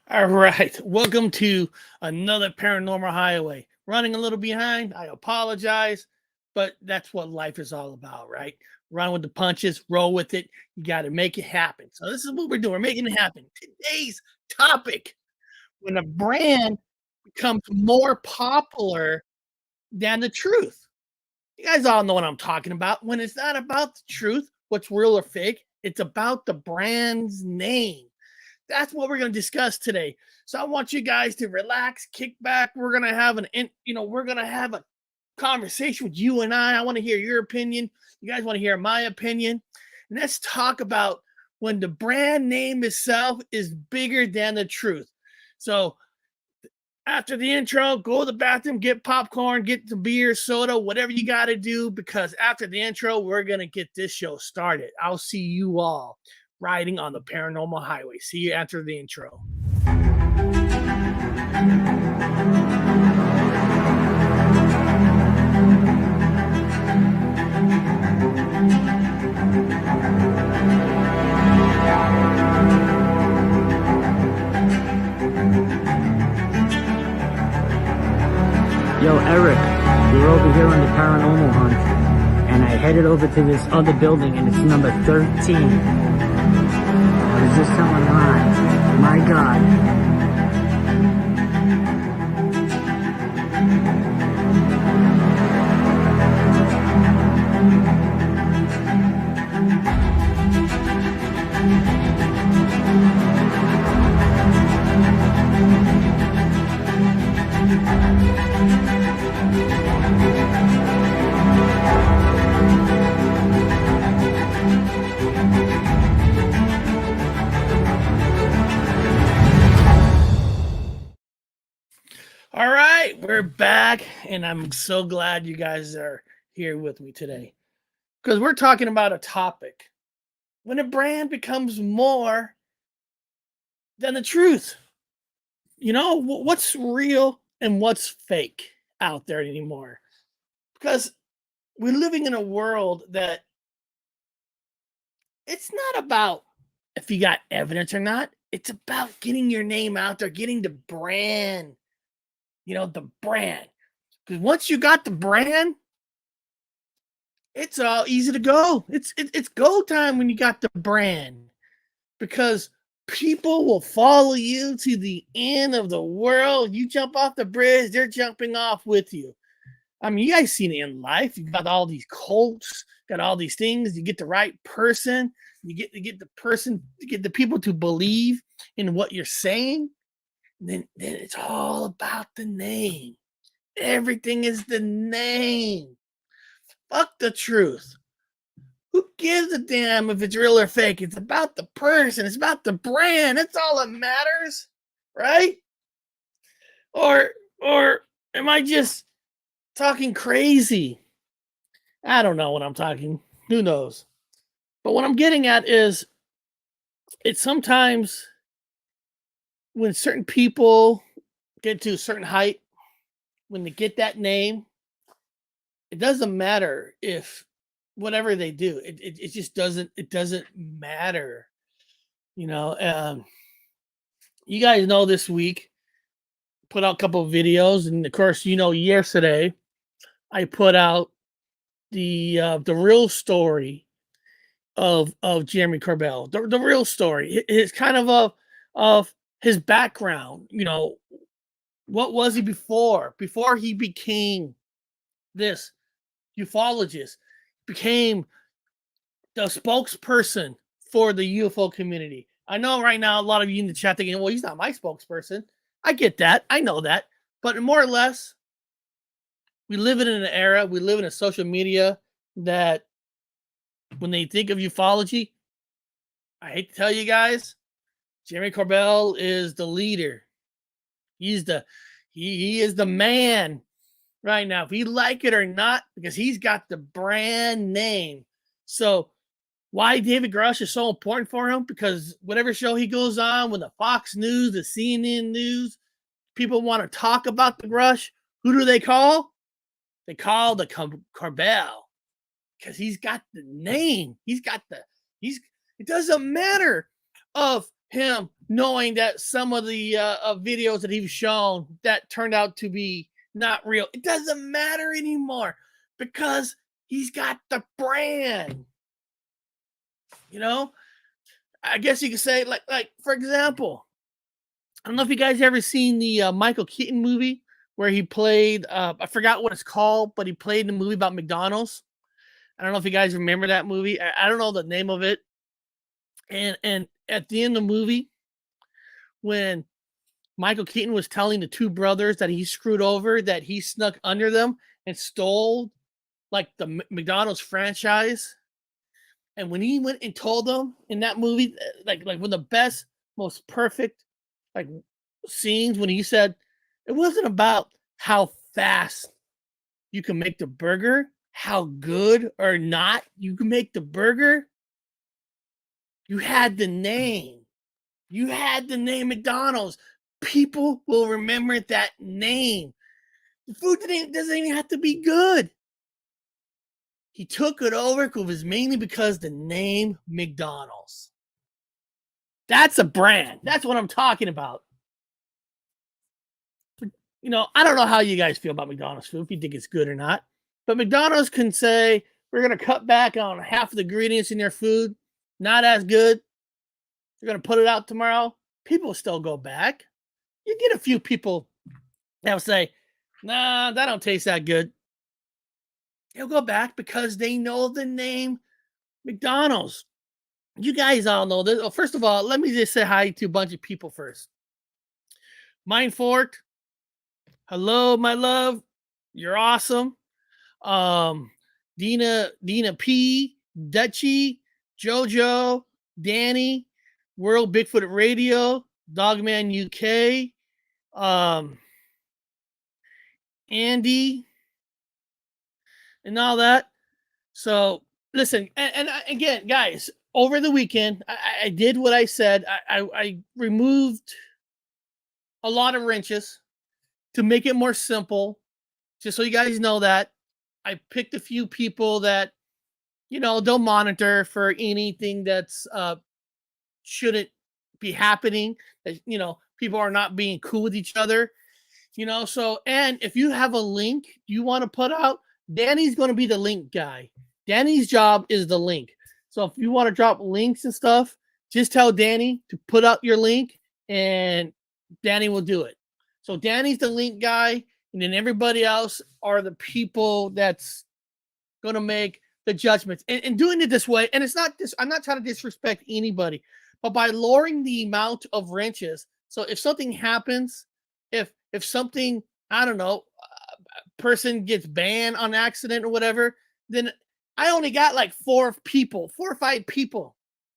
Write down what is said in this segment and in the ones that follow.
All right. Welcome to another Paranormal Highway. Running a little behind. I apologize, but that's what life is all about, right? Run with the punches, roll with it. You got to make it happen. So, this is what we're doing. We're making it happen. Today's topic: when a brand becomes more popular than the truth. You guys all know what I'm talking about. When it's not about the truth, what's real or fake, it's about the brand's name. That's what we're going to discuss today. So I want you guys to relax, kick back. We're going to have we're going to have a conversation with you and I want to hear your opinion. You guys want to hear my opinion. And let's talk about when the brand name itself is bigger than the truth. So after the intro, go to the bathroom, get popcorn, get some beer, soda, whatever you got to do, because after the intro, we're going to get this show started. I'll see you all riding on the Paranormal Highway. See you after the intro. Yo, Eric, we're over here on the paranormal hunt, and I headed over to this other building, and it's number 13. What is this someone on? My God. All right, we're back, and I'm so glad you guys are here with me today because we're talking about a topic: when a brand becomes more than the truth. You know, what's real and what's fake out there anymore? Because we're living in a world that it's not about if you got evidence or not. It's about getting your name out there, getting the brand, the brand. Because once you got the brand, it's all easy to go. It's go time when you got the brand, because people will follow you to the end of the world. You jump off the bridge, they're jumping off with you. I mean, you guys seen it in life. You got all these cults, got all these things. You get the right person, you get the person, you get the people to believe in what you're saying. Then it's all about the name. Everything is the name. Fuck the truth. Who gives a damn if it's real or fake? It's about the person. It's about the brand. That's all that matters, right? Or am I just talking crazy? I don't know what I'm talking. Who knows? But what I'm getting at is, it's sometimes when certain people get to a certain height, when they get that name, it doesn't matter if whatever they do, it just doesn't matter. You know, you guys know this week put out a couple of videos, and of course, yesterday I put out the real story of Jeremy Corbell, the real story, his kind of his background. What was he before he became this ufologist, became the spokesperson for the UFO community. I know right now a lot of you in the chat thinking, well, he's not my spokesperson. I get that. I know that. But more or less, we live in an era, we live in a social media that when they think of ufology, I hate to tell you guys, Jeremy Corbell is the leader. He is the man right now, if you like it or not, because he's got the brand name. So why David Grush is so important for him? Because whatever show he goes on, when the Fox News, the CNN News, people want to talk about the Grush, who do they call? They call the Corbell, because he's got the name. It doesn't matter of him knowing that some of the videos that he was shown that turned out to be not real. It doesn't matter anymore because he's got the brand. You know, I guess you could say like for example, I don't know if you guys ever seen the Michael Keaton movie where he played. I forgot what it's called, but he played in a movie about McDonald's. I don't know if you guys remember that movie. I don't know the name of it. And at the end of the movie, when Michael Keaton was telling the two brothers that he screwed over, that he snuck under them and stole like the McDonald's franchise. And when he went and told them in that movie, like one of the best, most perfect like scenes when he said it wasn't about how fast you can make the burger, how good or not you can make the burger. You had the name. You had the name McDonald's. People will remember that name. The food doesn't even have to be good. He took it over. It was mainly because the name McDonald's. That's a brand. That's what I'm talking about. You know, I don't know how you guys feel about McDonald's food, if you think it's good or not. But McDonald's can say, we're going to cut back on half of the ingredients in your food. Not as good. You're going to put it out tomorrow. People will still go back. You get a few people that will say, nah, that don't taste that good. They'll go back because they know the name McDonald's. You guys all know this. Well, first of all, let me just say hi to a bunch of people first. Mindfort, hello, my love. You're awesome. Dina P, Dutchy, Jojo, Danny, World Bigfoot Radio, Dogman UK, Andy, and all that. So listen, and again, guys, over the weekend, I did what I said. I removed a lot of wrenches to make it more simple, just so you guys know that. I picked a few people that, you know, they'll monitor for anything that's shouldn't be happening. That, you know, people are not being cool with each other. You know, so, and if you have a link you want to put out, Danny's going to be the link guy. Danny's job is the link. So if you want to drop links and stuff, just tell Danny to put out your link and Danny will do it. So Danny's the link guy, and then everybody else are the people that's going to make the judgments. And doing it this way, and it's not this, I'm not trying to disrespect anybody, but by lowering the amount of wrenches. So if something happens, if something, I don't know, person gets banned on accident or whatever, then I only got like 4 or 5 people.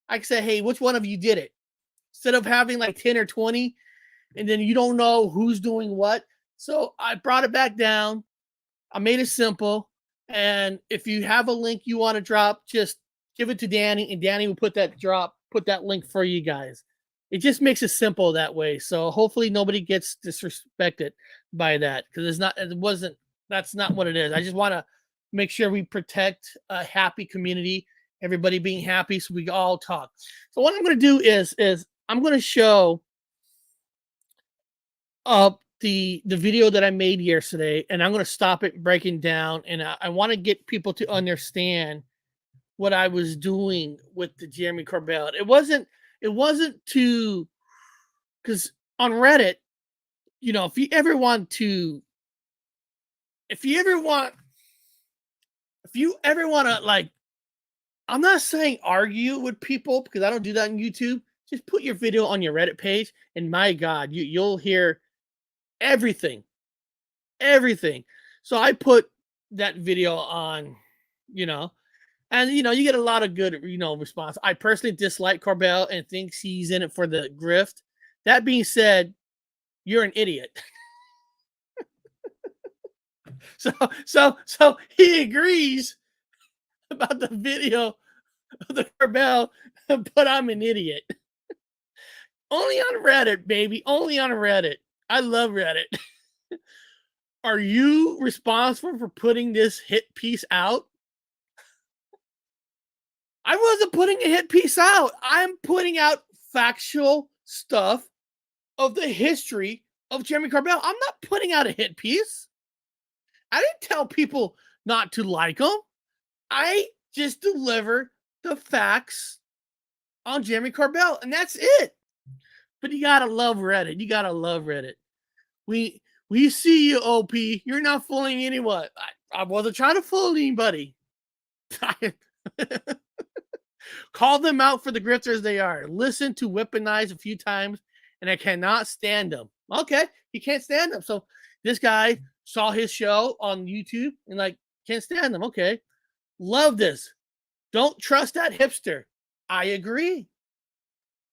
I can say, hey, which one of you did it? Instead of having like 10 or 20, and then you don't know who's doing what. So I brought it back down. I made it simple. And if you have a link you want to drop, just give it to Danny, and Danny will put that link for you guys. It just makes it simple that way. So hopefully nobody gets disrespected by that, because that's not what it is. I just want to make sure we protect a happy community, everybody being happy, so we all talk. So what I'm going to do is I'm going to show up the video that I made yesterday, and I'm going to stop it breaking down, and I want to get people to understand what I was doing with the Jeremy Corbell. It wasn't to, because on Reddit, you know, if you ever want to like, I'm not saying argue with people, because I don't do that on YouTube. Just put your video on your Reddit page, and my God, you'll hear everything. So I put that video on, you know, and you know, you get a lot of good, you know, response. I personally dislike Corbell and thinks he's in it for the grift. That being said, you're an idiot. So he agrees about the video of the Corbell, but I'm an idiot. Only on Reddit, baby. Only on Reddit. I love Reddit. Are you responsible for putting this hit piece out? I wasn't putting a hit piece out. I'm putting out factual stuff of the history of Jeremy Corbell. I'm not putting out a hit piece. I didn't tell people not to like him. I just deliver the facts on Jeremy Corbell, and that's it. But you gotta love Reddit. You gotta love Reddit. We see you, OP. You're not fooling anyone. I wasn't trying to fool anybody. Call them out for the grifters they are. Listen to Weaponize a few times, and I cannot stand them. Okay, he can't stand them. So this guy saw his show on YouTube and like can't stand them. Okay, love this. Don't trust that hipster. I agree.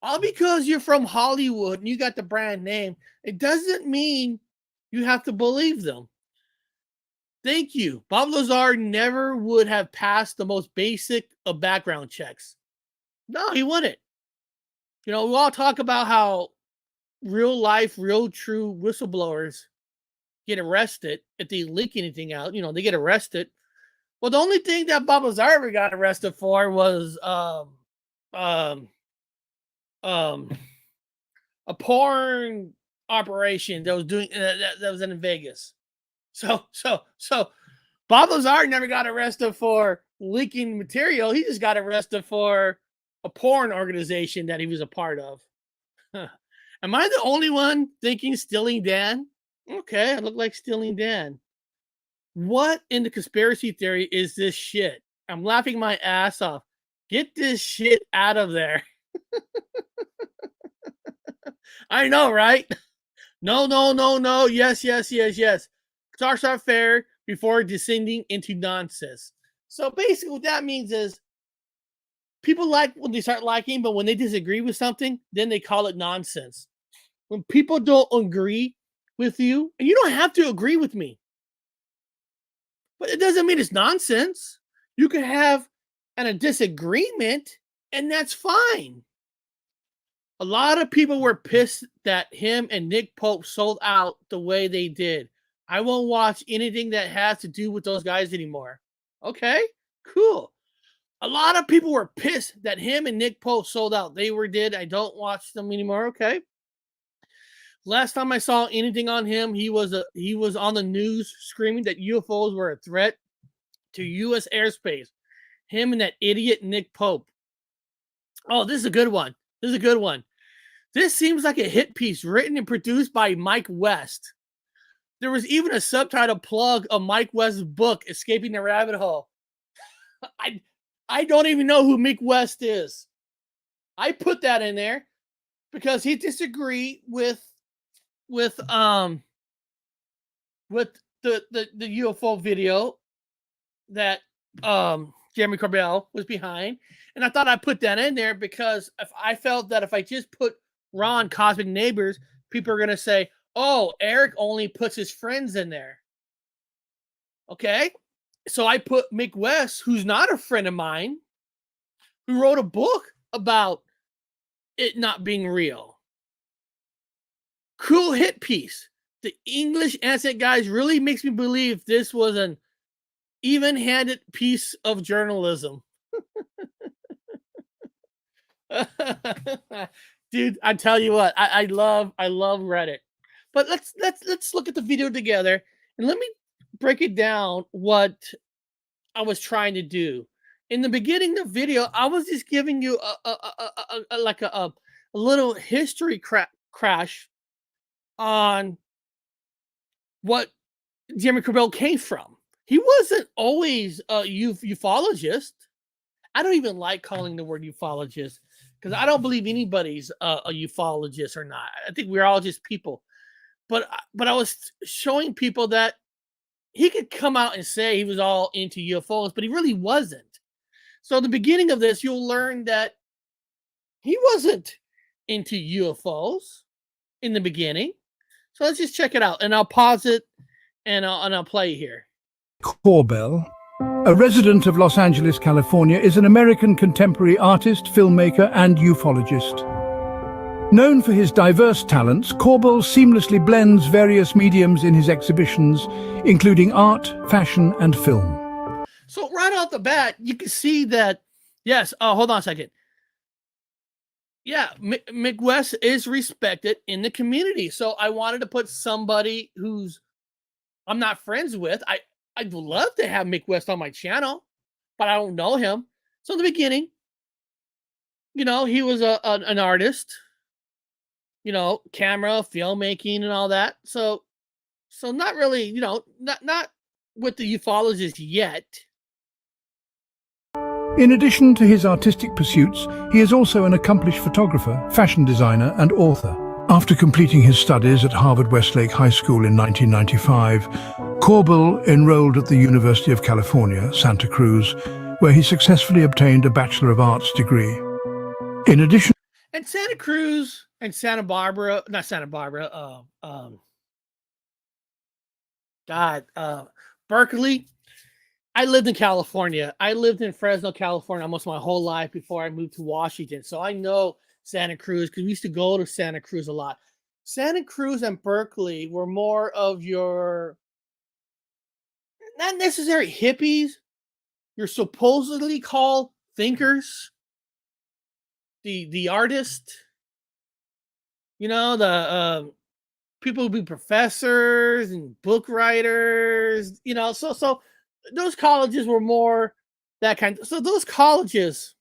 All because you're from Hollywood and you got the brand name, it doesn't mean you have to believe them. Thank you. Bob Lazar never would have passed the most basic of background checks. No, he wouldn't. You know, we all talk about how real life, real true whistleblowers get arrested if they leak anything out. You know, they get arrested. Well, the only thing that Bob Lazar ever got arrested for was a porn operation that was doing that was in Vegas. So Bob Lazar never got arrested for leaking material. He just got arrested for a porn organization that he was a part of. Am I the only one thinking Stealing Dan? Okay, I look like Stealing Dan. What in the conspiracy theory is this shit? I'm laughing my ass off. Get this shit out of there. I know, right? No. Yes. Stars are fair before descending into nonsense. So basically what that means is people like when they start liking, but when they disagree with something, then they call it nonsense. When people don't agree with you, and you don't have to agree with me, but it doesn't mean it's nonsense. You can have a disagreement, and that's fine. A lot of people were pissed that him and Nick Pope sold out the way they did. I won't watch anything that has to do with those guys anymore. Okay, cool. A lot of people were pissed that him and Nick Pope sold out. They did. I don't watch them anymore. Okay. Last time I saw anything on him, he was on the news screaming that UFOs were a threat to U.S. airspace. Him and that idiot Nick Pope. Oh, this is a good one. This seems like a hit piece written and produced by Mike West. There was even a subtitle plug of Mike West's book, Escaping the Rabbit Hole. I don't even know who Mike West is. I put that in there because he disagreed with the UFO video that Jeremy Corbell was behind. And I thought I'd put that in there because if I felt that if I just put Ron Cosmic Neighbors, people are going to say, oh, Eric only puts his friends in there. Okay. So I put Mick West, who's not a friend of mine, who wrote a book about it not being real. Cool hit piece. The English accent guys really makes me believe this was an even-handed piece of journalism. Dude, I tell you what, I love Reddit. But let's look at the video together and let me break it down what I was trying to do. In the beginning of the video, I was just giving you a little history crash on what Jeremy Corbell came from. He wasn't always a ufologist. I don't even like calling the word ufologist because I don't believe anybody's a ufologist or not. I think we're all just people. But I was showing people that he could come out and say he was all into UFOs, but he really wasn't. So at the beginning of this, you'll learn that he wasn't into UFOs in the beginning. So let's just check it out, and I'll pause it, and I'll play here. Corbell, a resident of Los Angeles, California, is an American contemporary artist, filmmaker, and ufologist. Known for his diverse talents, Corbell seamlessly blends various mediums in his exhibitions, including art, fashion, and film. So right off the bat, you can see that, yes, hold on a second. yeah, Mick West is respected in the community. So I wanted to put somebody who's I'm not friends with. I'd love to have Mick West on my channel, but I don't know him. So in the beginning, he was an artist, camera, filmmaking, and all that. So not really, not with the ufologist yet. In addition to his artistic pursuits, he is also an accomplished photographer, fashion designer, and author. After completing his studies at Harvard-Westlake High School in 1995, Corbell enrolled at the University of California, Santa Cruz, where he successfully obtained a Bachelor of Arts degree. In addition... And Santa Cruz and Santa Barbara, not Santa Barbara, Berkeley. I lived in California. I lived in Fresno, California almost my whole life before I moved to Washington. So I know Santa Cruz because we used to go to Santa Cruz a lot. Santa Cruz and Berkeley were more of your, not necessarily hippies, you're supposedly called thinkers, the artist, the people who be professors and book writers, so those colleges were more that kind. So those colleges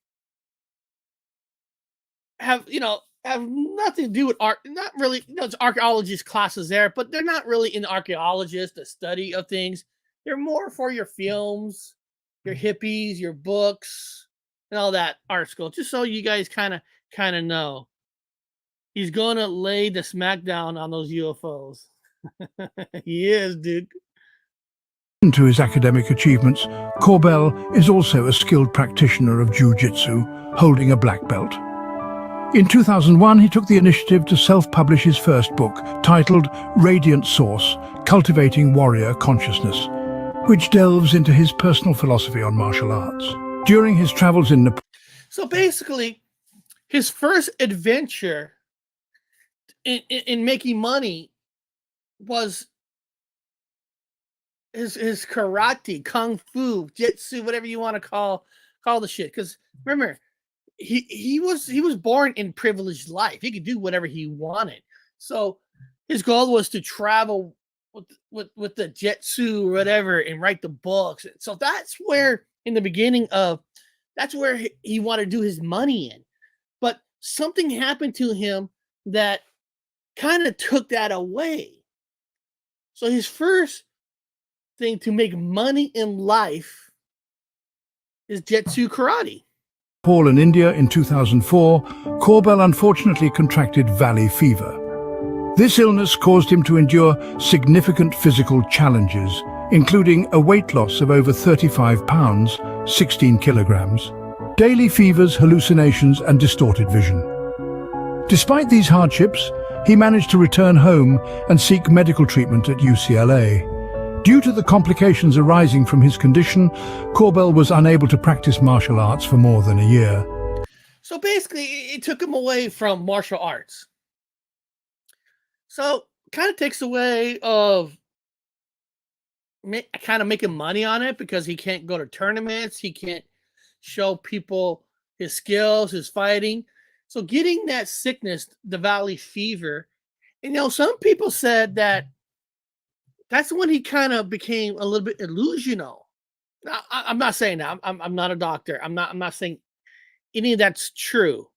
have nothing to do with art. Not really. It's archaeologist classes there, but they're not really in archaeologists, the study of things. They're more for your films, your hippies, your books, and all that art school. Just so you guys kind of know, he's gonna lay the smackdown on those UFOs. He is, dude. To his academic achievements, Corbell is also a skilled practitioner of jiu-jitsu, holding a black belt. In 2001, he took the initiative to self-publish his first book, titled Radiant Source: Cultivating Warrior Consciousness, which delves into his personal philosophy on martial arts. During his travels in Nepal... So basically, his first adventure in making money was his karate, kung fu, jitsu, whatever you want to call the shit. Because remember, he was born in privileged life. He could do whatever he wanted. So his goal was to travel with the jitsu or whatever and write the books. So that's where in the beginning of that's where he wanted to do his money in. But something happened to him that kind of took that away. So his first thing to make money in life is Jitsu karate. Nepal and India in 2004, Corbell unfortunately contracted valley fever. This illness caused him to endure significant physical challenges, including a weight loss of over 35 pounds, 16 kilograms, daily fevers, hallucinations, and distorted vision. Despite these hardships, he managed to return home and seek medical treatment at UCLA. Due to the complications arising from his condition, Corbell was unable to practice martial arts for more than a year. So basically, it took him away from martial arts. So kind of takes away of kind of making money on it because he can't go to tournaments. He can't show people his skills, his fighting. So getting that sickness, the valley fever, some people said that that's when he kind of became a little bit illusional. Now, I'm not saying that. I'm not a doctor. I'm not saying any of that's true.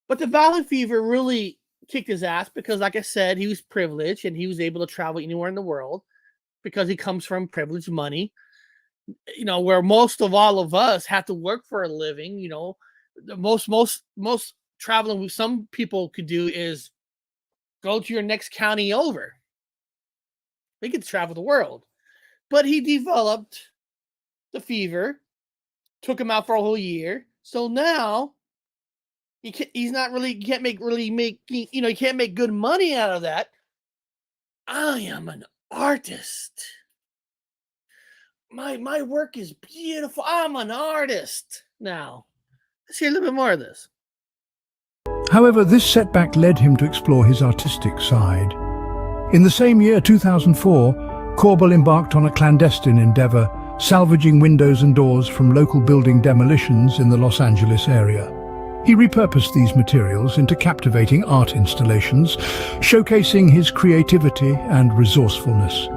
But the valley fever really kicked his ass because, like I said, he was privileged and he was able to travel anywhere in the world because he comes from privileged money. Where most of all of us have to work for a living. The most traveling some people could do is go to your next county over. He could travel the world, but he developed the fever, took him out for a whole year. So now he can't make good money out of that. I am an artist. My work is beautiful. I'm an artist now. Let's hear a little bit more of this. However, this setback led him to explore his artistic side. In the same year, 2004, Corbell embarked on a clandestine endeavor, salvaging windows and doors from local building demolitions in the Los Angeles area. He repurposed these materials into captivating art installations, showcasing his creativity and resourcefulness.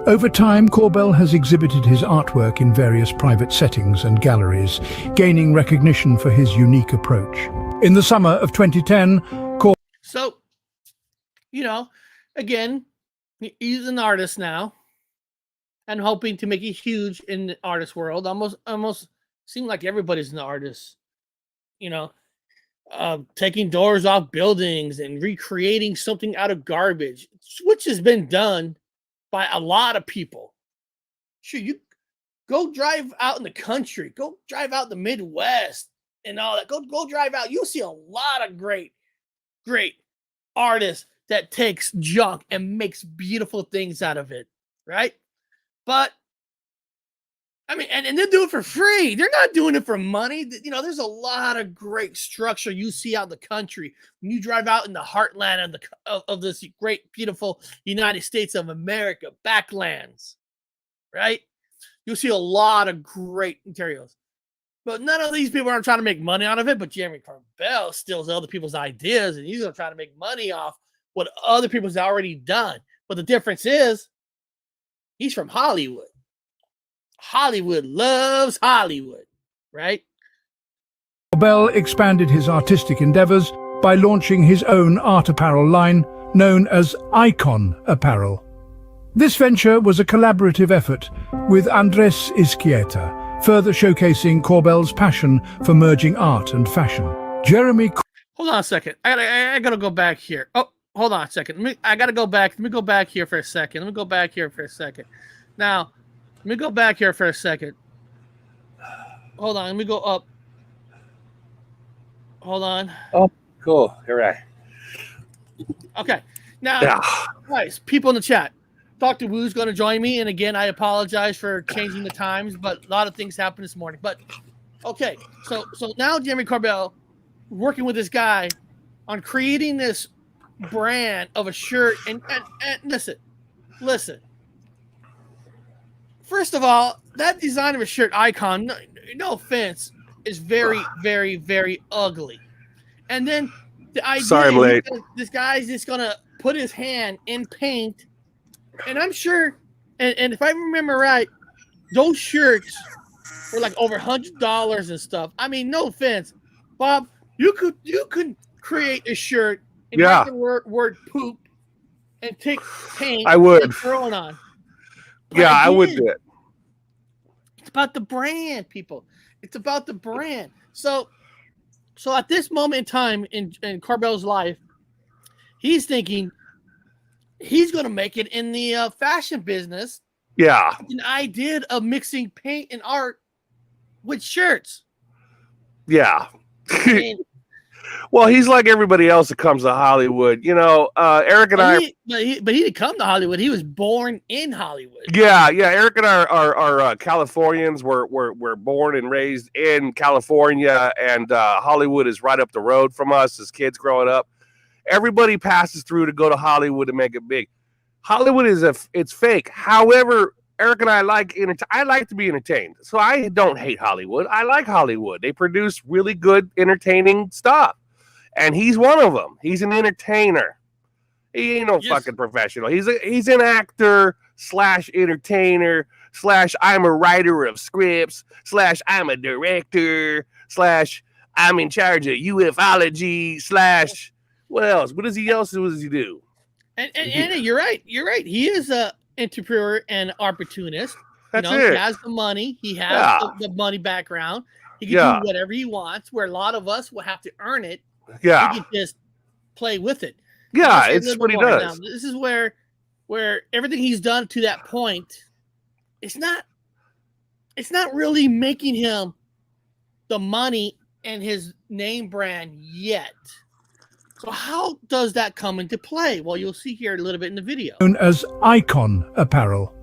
Over time, Corbell has exhibited his artwork in various private settings and galleries, gaining recognition for his unique approach. In the summer of 2010, So, again, he's an artist now and hoping to make it huge in the artist world. Almost seem like everybody's an artist, taking doors off buildings and recreating something out of garbage, which has been done by a lot of people. Sure, you go drive out in the country, go drive out in the Midwest and all that. Go drive out. You'll see a lot of great artists that takes junk and makes beautiful things out of it, right? But I mean, and they do it for free. They're not doing it for money. There's a lot of great structure you see out in the country when you drive out in the heartland of this great, beautiful United States of America, backlands, right? You'll see a lot of great materials. But none of these people are trying to make money out of it. But Jeremy Corbell steals other people's ideas, and he's going to try to make money off what other people's already done. But the difference is he's from Hollywood. Hollywood loves Hollywood, right? Corbell expanded his artistic endeavors by launching his own art apparel line known as Icon Apparel. This venture was a collaborative effort with Andres Izquierda, further showcasing Corbell's passion for merging art and fashion. Hold on a second. I gotta go back here. Oh, hold on a second. I gotta go back. Let me go back here for a second. Now, let me go back here for a second. Hold on. Let me go up. Hold on. Oh, cool. All right. Okay. Now, guys, people in the chat. Dr. Wu's going to join me. And again, I apologize for changing the times, but a lot of things happened this morning. But, okay. So now Jeremy Corbell working with this guy on creating this brand of a shirt. And listen. First of all, that design of a shirt icon, no offense, is very, very, very ugly. And then the idea Sorry, I'm late. This guy's just going to put his hand in paint. And I'm sure, and if I remember right, those shirts were like over $100 and stuff. I mean, no offense, Bob, you could create a shirt and write the word poop and take paint I would. and throw it on. Yeah, I would do it. It's about the brand, people. It's about the brand. So at this moment in time in Corbell's life, he's thinking he's going to make it in the fashion business. Yeah. An idea of mixing paint and art with shirts. Yeah. And, well, he's like everybody else that comes to Hollywood. Eric and I. But he didn't come to Hollywood. He was born in Hollywood. Yeah. Eric and I are Californians. We're born and raised in California, and Hollywood is right up the road from us as kids growing up. Everybody passes through to go to Hollywood to make it big. Hollywood it's fake. However, Eric and I I like to be entertained. So I don't hate Hollywood. I like Hollywood. They produce really good, entertaining stuff. And he's one of them. He's an entertainer. He ain't no fucking professional. He's an actor / entertainer / I'm a writer of scripts / I'm a director / I'm in charge of ufology / what else? What does he do? And you're right. He is a entrepreneur and opportunist. That's He it. has the money. He has the money background. He can do whatever he wants. Where a lot of us will have to earn it. Yeah. He can just play with it. Yeah, it's what he does. Now, this is where everything he's done to that point, it's not really making him the money and his name brand yet. So how does that come into play? Well, you'll see here a little bit in the video. Known as Icon Apparel.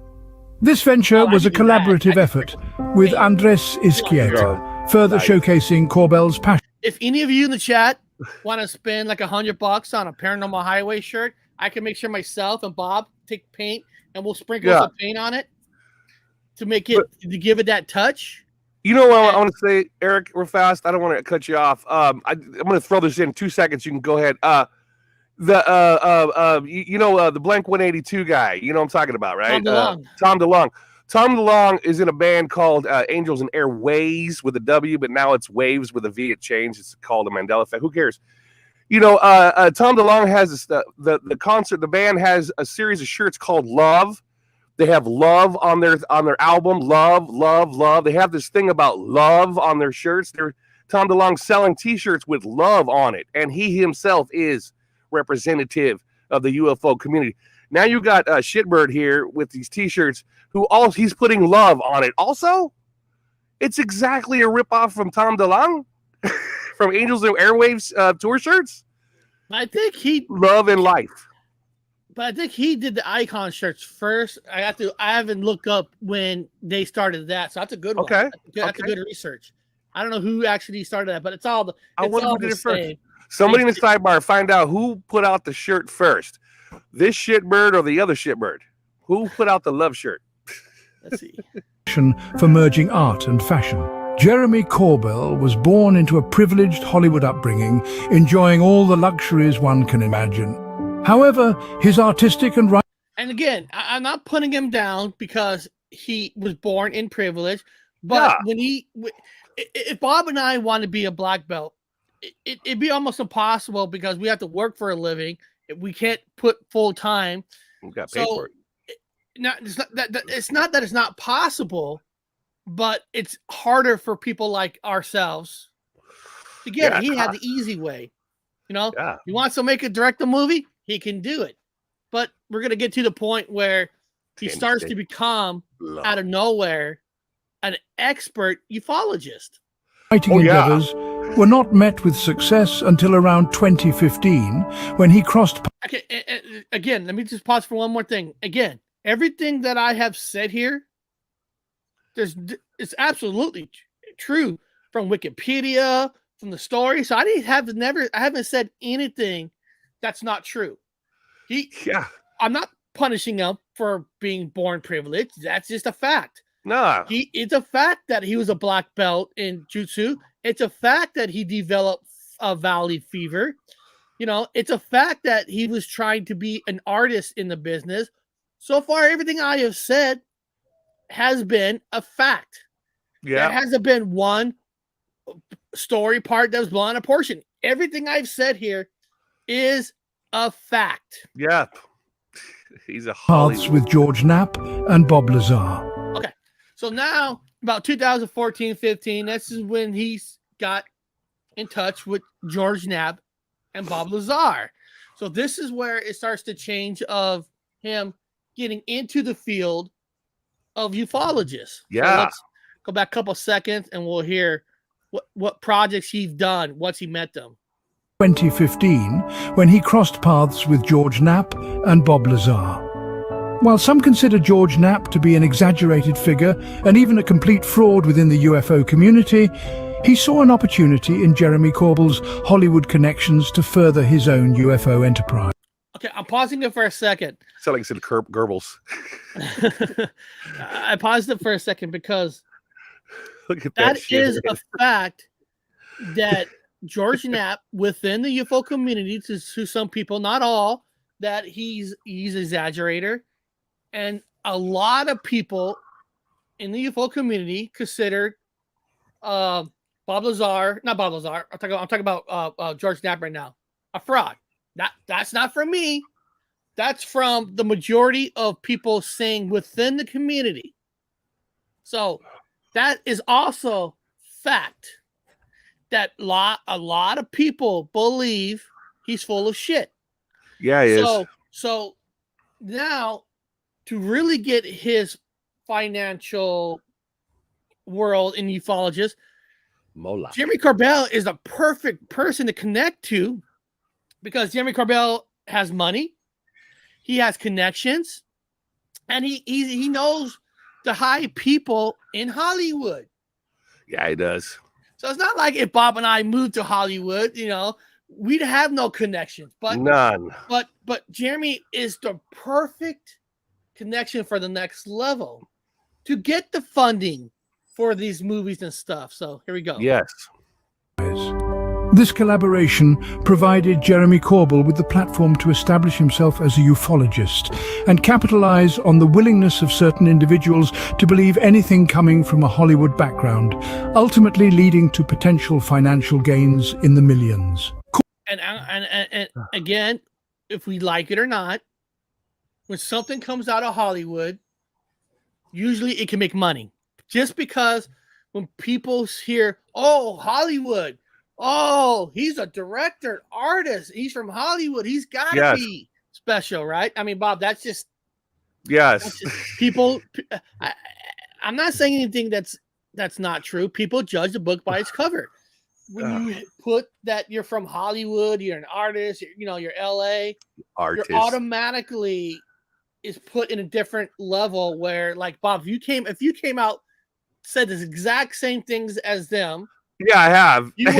This venture was a collaborative effort with Andres Izquierda, further showcasing Corbell's passion. If any of you in the chat want to spend like $100 on a Paranormal Highway shirt, I can make sure myself and Bob take paint and we'll sprinkle some paint on it to make it to give it that touch. You know what I And want to say, Eric, real fast. I don't want to cut you off. I'm going to throw this in 2 seconds. You can go ahead. The Blank 182 guy. You know what I'm talking about, right? Tom DeLonge. Tom DeLonge. Tom DeLonge is in a band called Angels and Airways with a W, but now it's Waves with a V. It changed. It's called the Mandela Effect. Who cares? Tom DeLonge has this, the concert. The band has a series of shirts called Love. They have love on their album. Love, love, love. They have this thing about love on their shirts. They're Tom DeLonge selling T-shirts with love on it, and he himself is representative of the UFO community. Now you got Shitbird here with these T-shirts, he's putting love on it. Also, it's exactly a ripoff from Tom DeLonge from Angels and Airwaves tour shirts. I think he Love and life. But I think he did the icon shirts first. I haven't looked up when they started that, so that's a good one. Okay. That's a good research. I don't know who actually started that, but it's all the. I wonder all who did the it first. same. Somebody in the sidebar find out who put out the shirt first. This Shitbird or the other Shitbird? Who put out the love shirt? Let's see. For merging art and fashion. Jeremy Corbell was born into a privileged Hollywood upbringing, enjoying all the luxuries one can imagine. However, his artistic and writing... And again, I'm not putting him down because he was born in privilege, but if Bob and I want to be a black belt, it'd be almost impossible because we have to work for a living. We can't put full time. We got paid for it. It's not that it's not possible, but it's harder for people like ourselves to get it. He had the easy way. He wants to direct a movie, he can do it. But we're going to get to the point where he starts to become, out of nowhere, an expert ufologist. Writing endeavors were not met with success until around 2015 when he crossed... Okay, again, let me just pause for one more thing. Again, everything that I have said here, it's absolutely true from Wikipedia, from the story. So I haven't said anything that's not true. I'm not punishing him for being born privileged. That's just a fact. No, it's a fact that he was a black belt in Jutsu. It's a fact that he developed a valley fever. It's a fact that he was trying to be an artist in the business. So far, everything I have said has been a fact. Yeah. There hasn't been one story part that was blown out of proportion. Everything I've said here is a fact. Yeah. He's a paths with George Knapp and Bob Lazar. Okay. So now, about 2014-15, this is when he's got in touch with George Knapp and Bob Lazar. So this is where it starts to change of him getting into the field of ufologists. Yeah. So let's go back a couple seconds and we'll hear what projects he's done once he met them. 2015, when he crossed paths with George Knapp and Bob Lazar. While some consider George Knapp to be an exaggerated figure and even a complete fraud within the UFO community, he saw an opportunity in Jeremy Corbell's Hollywood connections to further his own UFO enterprise. Okay, I'm pausing it for a second. Sound like you said Goebbels. I paused it for a second because Look at that shit. is a fact that George Knapp within the UFO community, to some people, not all, that he's an exaggerator, and a lot of people in the UFO community considered not Bob Lazar. I'm talking about George Knapp right now, a fraud. That's not from me. That's from the majority of people saying within the community. So that is also fact that a lot of people believe he's full of shit. Yeah, he is. So now to really get his financial world in ufologists, Jeremy Corbell is the perfect person to connect to because Jeremy Corbell has money, he has connections, and he knows the high people in Hollywood. Yeah, he does. So it's not like if Bob and I moved to Hollywood, we'd have no connections. But none. But Jeremy is the perfect connection for the next level to get the funding for these movies and stuff. So here we go. Yes. This collaboration provided Jeremy Corbell with the platform to establish himself as a ufologist and capitalize on the willingness of certain individuals to believe anything coming from a Hollywood background, ultimately leading to potential financial gains in the millions. And again, if we like it or not, when something comes out of Hollywood, usually it can make money. Just because when people hear, oh, Hollywood, oh, he's a director, artist, he's from Hollywood, he's got to be special, right? I mean, Bob, that's just people. I'm not saying anything that's not true. People judge a book by its cover. When you put that you're from Hollywood, you're an artist, you're LA, artist, you're automatically is put in a different level where, like, Bob, if you came out, said the exact same things as them. Yeah, I have. You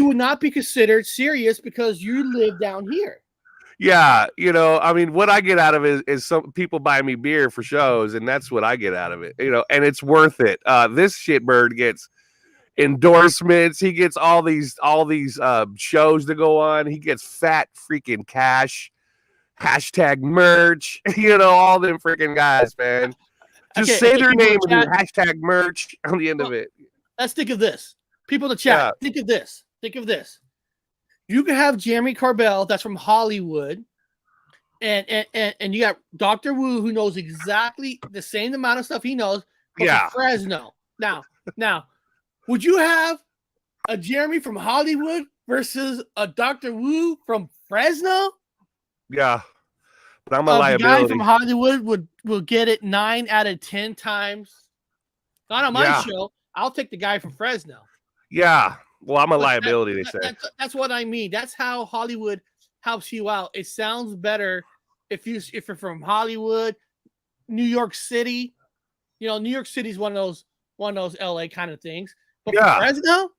would not be considered serious because you live down here. Yeah, I mean, what I get out of it is some people buy me beer for shows, and that's what I get out of it, and it's worth it. This shitbird gets endorsements. He gets all these shows to go on. He gets fat freaking cash, hashtag merch, all them freaking guys, man. Just say their name and do hashtag merch on the end of it. Let's think of this. People in the chat, think of this. Think of this. You can have Jeremy Corbell, that's from Hollywood, and you got Dr. Wu, who knows exactly the same amount of stuff he knows, but from Fresno. Now, would you have a Jeremy from Hollywood versus a Dr. Wu from Fresno? Yeah, but I'm a liability. The guy from Hollywood will get it 9 out of 10 times. Not on my show. I'll take the guy from Fresno. Yeah. Well, I'm a liability, they say. That's what I mean. That's how Hollywood helps you out. It sounds better if you're from Hollywood, New York City. New York City is one of those LA kind of things. But for Fresno,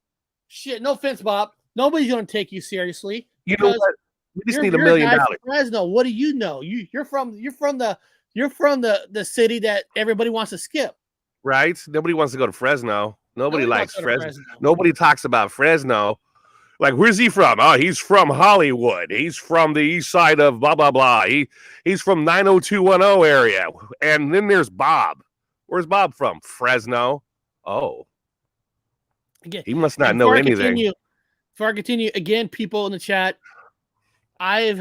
shit. No offense, Bob. Nobody's gonna take you seriously. You know what? We just need $1 million. Fresno. What do you know? You're from the city that everybody wants to skip. Right? Nobody wants to go to Fresno. Nobody likes Fresno. Nobody talks about Fresno. Like, where's he from? Oh, he's from Hollywood. He's from the east side of blah, blah, blah. He's from 90210 area. And then there's Bob. Where's Bob from? Fresno. Oh. Again, he must not know anything. Before I continue, again, people in the chat, I've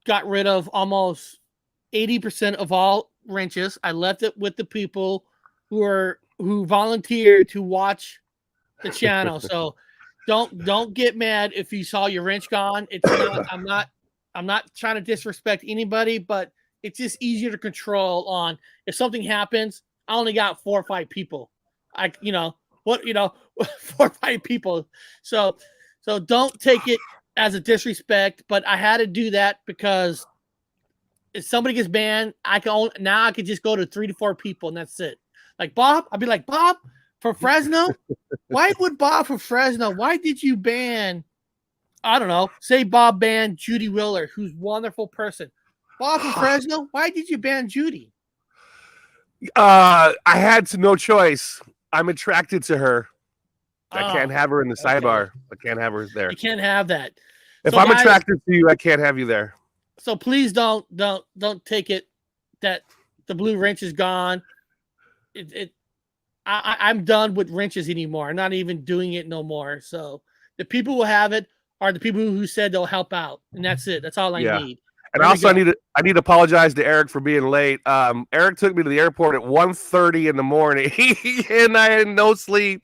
got rid of almost 80% of all wrenches. I left it with the people who volunteered to watch the channel. So don't get mad if you saw your wrench gone. It's not, I'm not trying to disrespect anybody, but it's just easier to control on. If something happens, I only got 4 or 5 people. 4 or 5 people. So don't take it as a disrespect, but I had to do that because if somebody gets banned, I can just go to 3 to 4 people and that's it. Like Bob, I'd be like, Bob from Fresno? Why would Bob from Fresno? Why did you ban? I don't know. Say Bob banned Judy Willer, who's a wonderful person. Bob from Fresno? Why did you ban Judy? I had no choice. I'm attracted to her. I can't have her in the sidebar. I can't have her there. You can't have that. If I'm attracted to you, I can't have you there. So please don't take it that the blue wrench is gone. I'm done with wrenches anymore. I'm not even doing it no more. So the people who have it are the people who said they'll help out, and that's it. That's all I need. And also, I need to apologize to Eric for being late. Eric took me to the airport at 1:30 in the morning, and I had no sleep.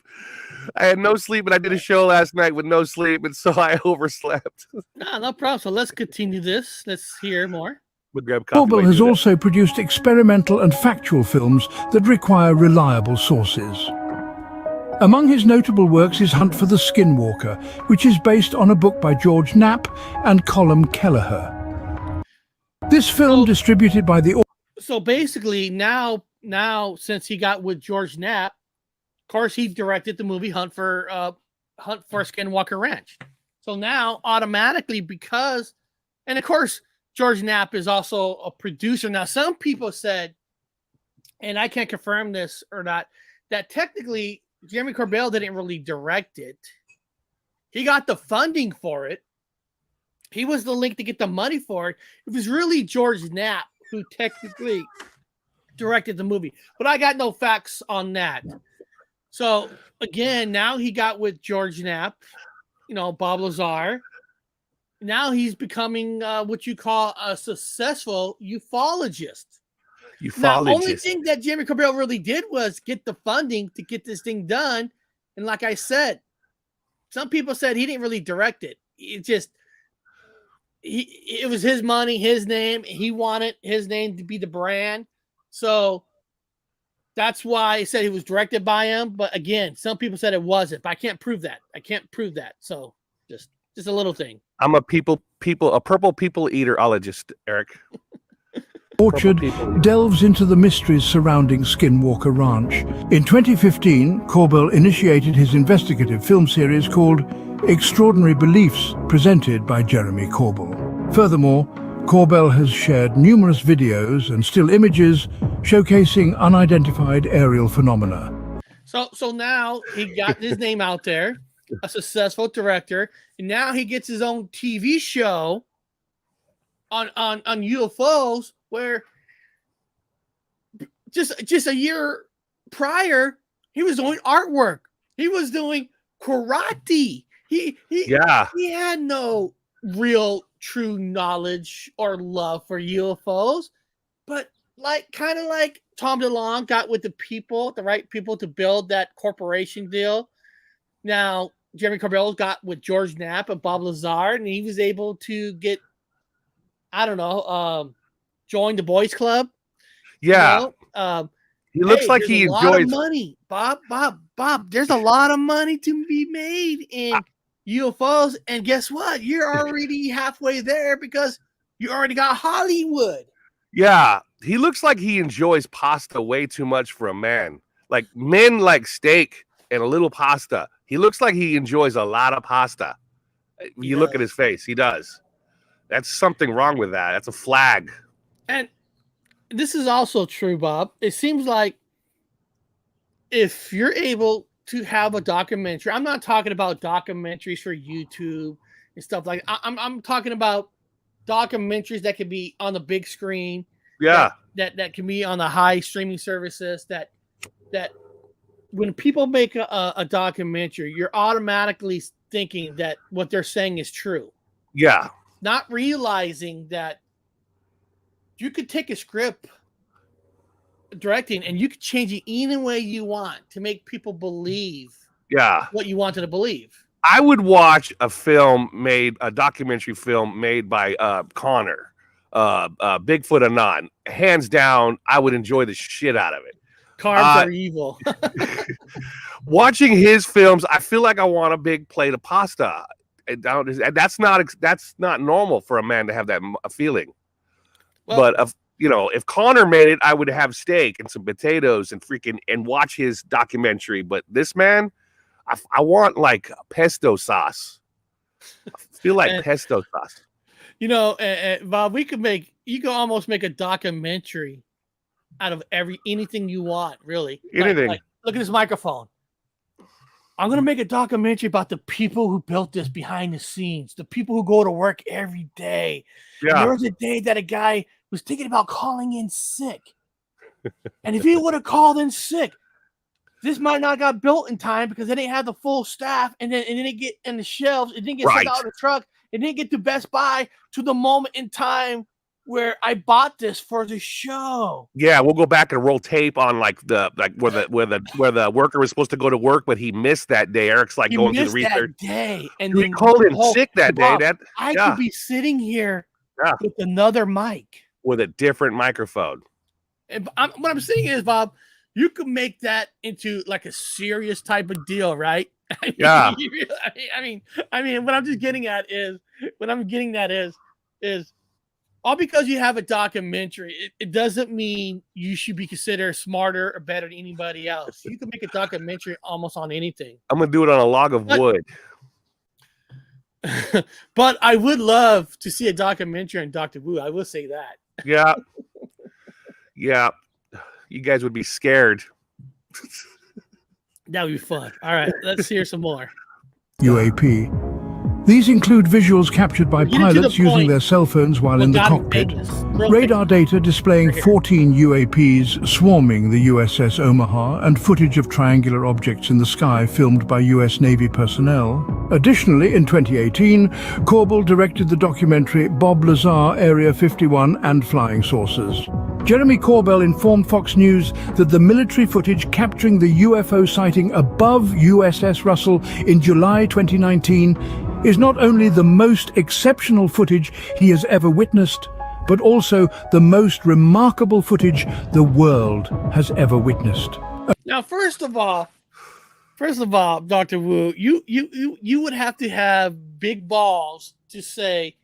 And I did a show last night with no sleep, and so I overslept. No problem. So let's continue this. Let's hear more. Corbell has also produced experimental and factual films that require reliable sources. Among his notable works is Hunt for the Skinwalker, which is based on a book by George Knapp and Colm Kelleher. This film, distributed by the... So basically, now since he got with George Knapp, of course, he directed the movie Hunt for Skinwalker Ranch. So now, automatically, and of course, George Knapp is also a producer. Now, some people said and I can't confirm this or not, that technically Jeremy Corbell didn't really direct it. He got the funding for it. He was the link to get the money for it. It was really George Knapp who technically directed the movie, but I got no facts on that. So again, now he got with George Knapp, Bob Lazar. Now he's becoming what you call a successful ufologist. Now, only thing that Jeremy Corbell really did was get the funding to get this thing done. And like I said, some people said he didn't really direct it. It was his money, his name. He wanted his name to be the brand. So that's why I said he was directed by him. But again, some people said it wasn't. But I can't prove that. So just a little thing. I'm a purple people eaterologist, Eric. Orchard delves into the mysteries surrounding Skinwalker Ranch. In 2015, Corbell initiated his investigative film series called Extraordinary Beliefs, presented by Jeremy Corbell. Furthermore, Corbell has shared numerous videos and still images showcasing unidentified aerial phenomena. So now he got his name out there, a successful director, and now he gets his own TV show on UFOs, where just a year prior he was doing artwork. He was doing karate. He had no real true knowledge or love for UFOs, but kind of like Tom DeLonge got with the right people to build that corporation deal. Now Jeremy Corbell got with George Knapp and Bob Lazar, and he was able to get, join the boys club. Yeah. He looks like he enjoys a lot of money. Bob, there's a lot of money to be made in UFOs. And guess what? You're already halfway there because you already got Hollywood. Yeah. He looks like he enjoys pasta way too much for a man. Like men like steak and a little pasta. He looks like he enjoys a lot of pasta. You look at his face. He does. That's something wrong with that. That's a flag. And this is also true, Bob. It seems like if you're able to have a documentary, I'm not talking about documentaries for YouTube and stuff like that. I'm talking about documentaries that can be on the big screen. Yeah. That can be on the high streaming services that when people make a documentary, you're automatically thinking that what they're saying is true. Yeah. Not realizing that you could take a script directing and you could change it any way you want to make people believe what you wanted to believe. I would watch a documentary film made by Connor, Bigfoot Anon. Hands down, I would enjoy the shit out of it. Carbs are evil. Watching his films, I feel like I want a big plate of pasta. That's not normal for a man to have that feeling. Well, but if Connor made it, I would have steak and some potatoes and watch his documentary. But this man, I want like pesto sauce. I feel like pesto sauce. Bob, you could almost make a documentary out of anything you want, really. Anything. Like, look at this microphone. I'm going to make a documentary about the people who built this behind the scenes, the people who go to work every day. Yeah. There was a day that a guy was thinking about calling in sick. And if he would have called in sick, this might not got built in time because they didn't have the full staff, and then it didn't get in the shelves. It didn't get sent out of the truck. It didn't get to Best Buy to the moment in time where I bought this for the show. Yeah, we'll go back and roll tape on where the worker was supposed to go to work, but he missed that day. Eric's like going through the research. That day, and he called in sick that day. I could be sitting here with another mic, with a different microphone. And what I'm saying is, Bob, you could make that into like a serious type of deal, right? Yeah. I mean, what I'm getting at is all because you have a documentary, it doesn't mean you should be considered smarter or better than anybody else. You can make a documentary almost on anything. I'm going to do it on a log of wood. But I would love to see a documentary on Dr. Wu. I will say that. Yeah. Yeah. You guys would be scared. That would be fun. All right, let's hear some more. UAP. These include visuals captured by Getting to the pilots using point. their cell phones while in the God cockpit. made this. Real Radar data displaying 14 UAPs swarming the USS Omaha and footage of triangular objects in the sky filmed by US Navy personnel. Additionally, in 2018, Corbell directed the documentary Bob Lazar, Area 51 and Flying Saucers. Jeremy Corbell informed Fox News that the military footage capturing the UFO sighting above USS Russell in July 2019 is not only the most exceptional footage he has ever witnessed, but also the most remarkable footage the world has ever witnessed. Now, first of all, Dr. Wu, you would have to have big balls to say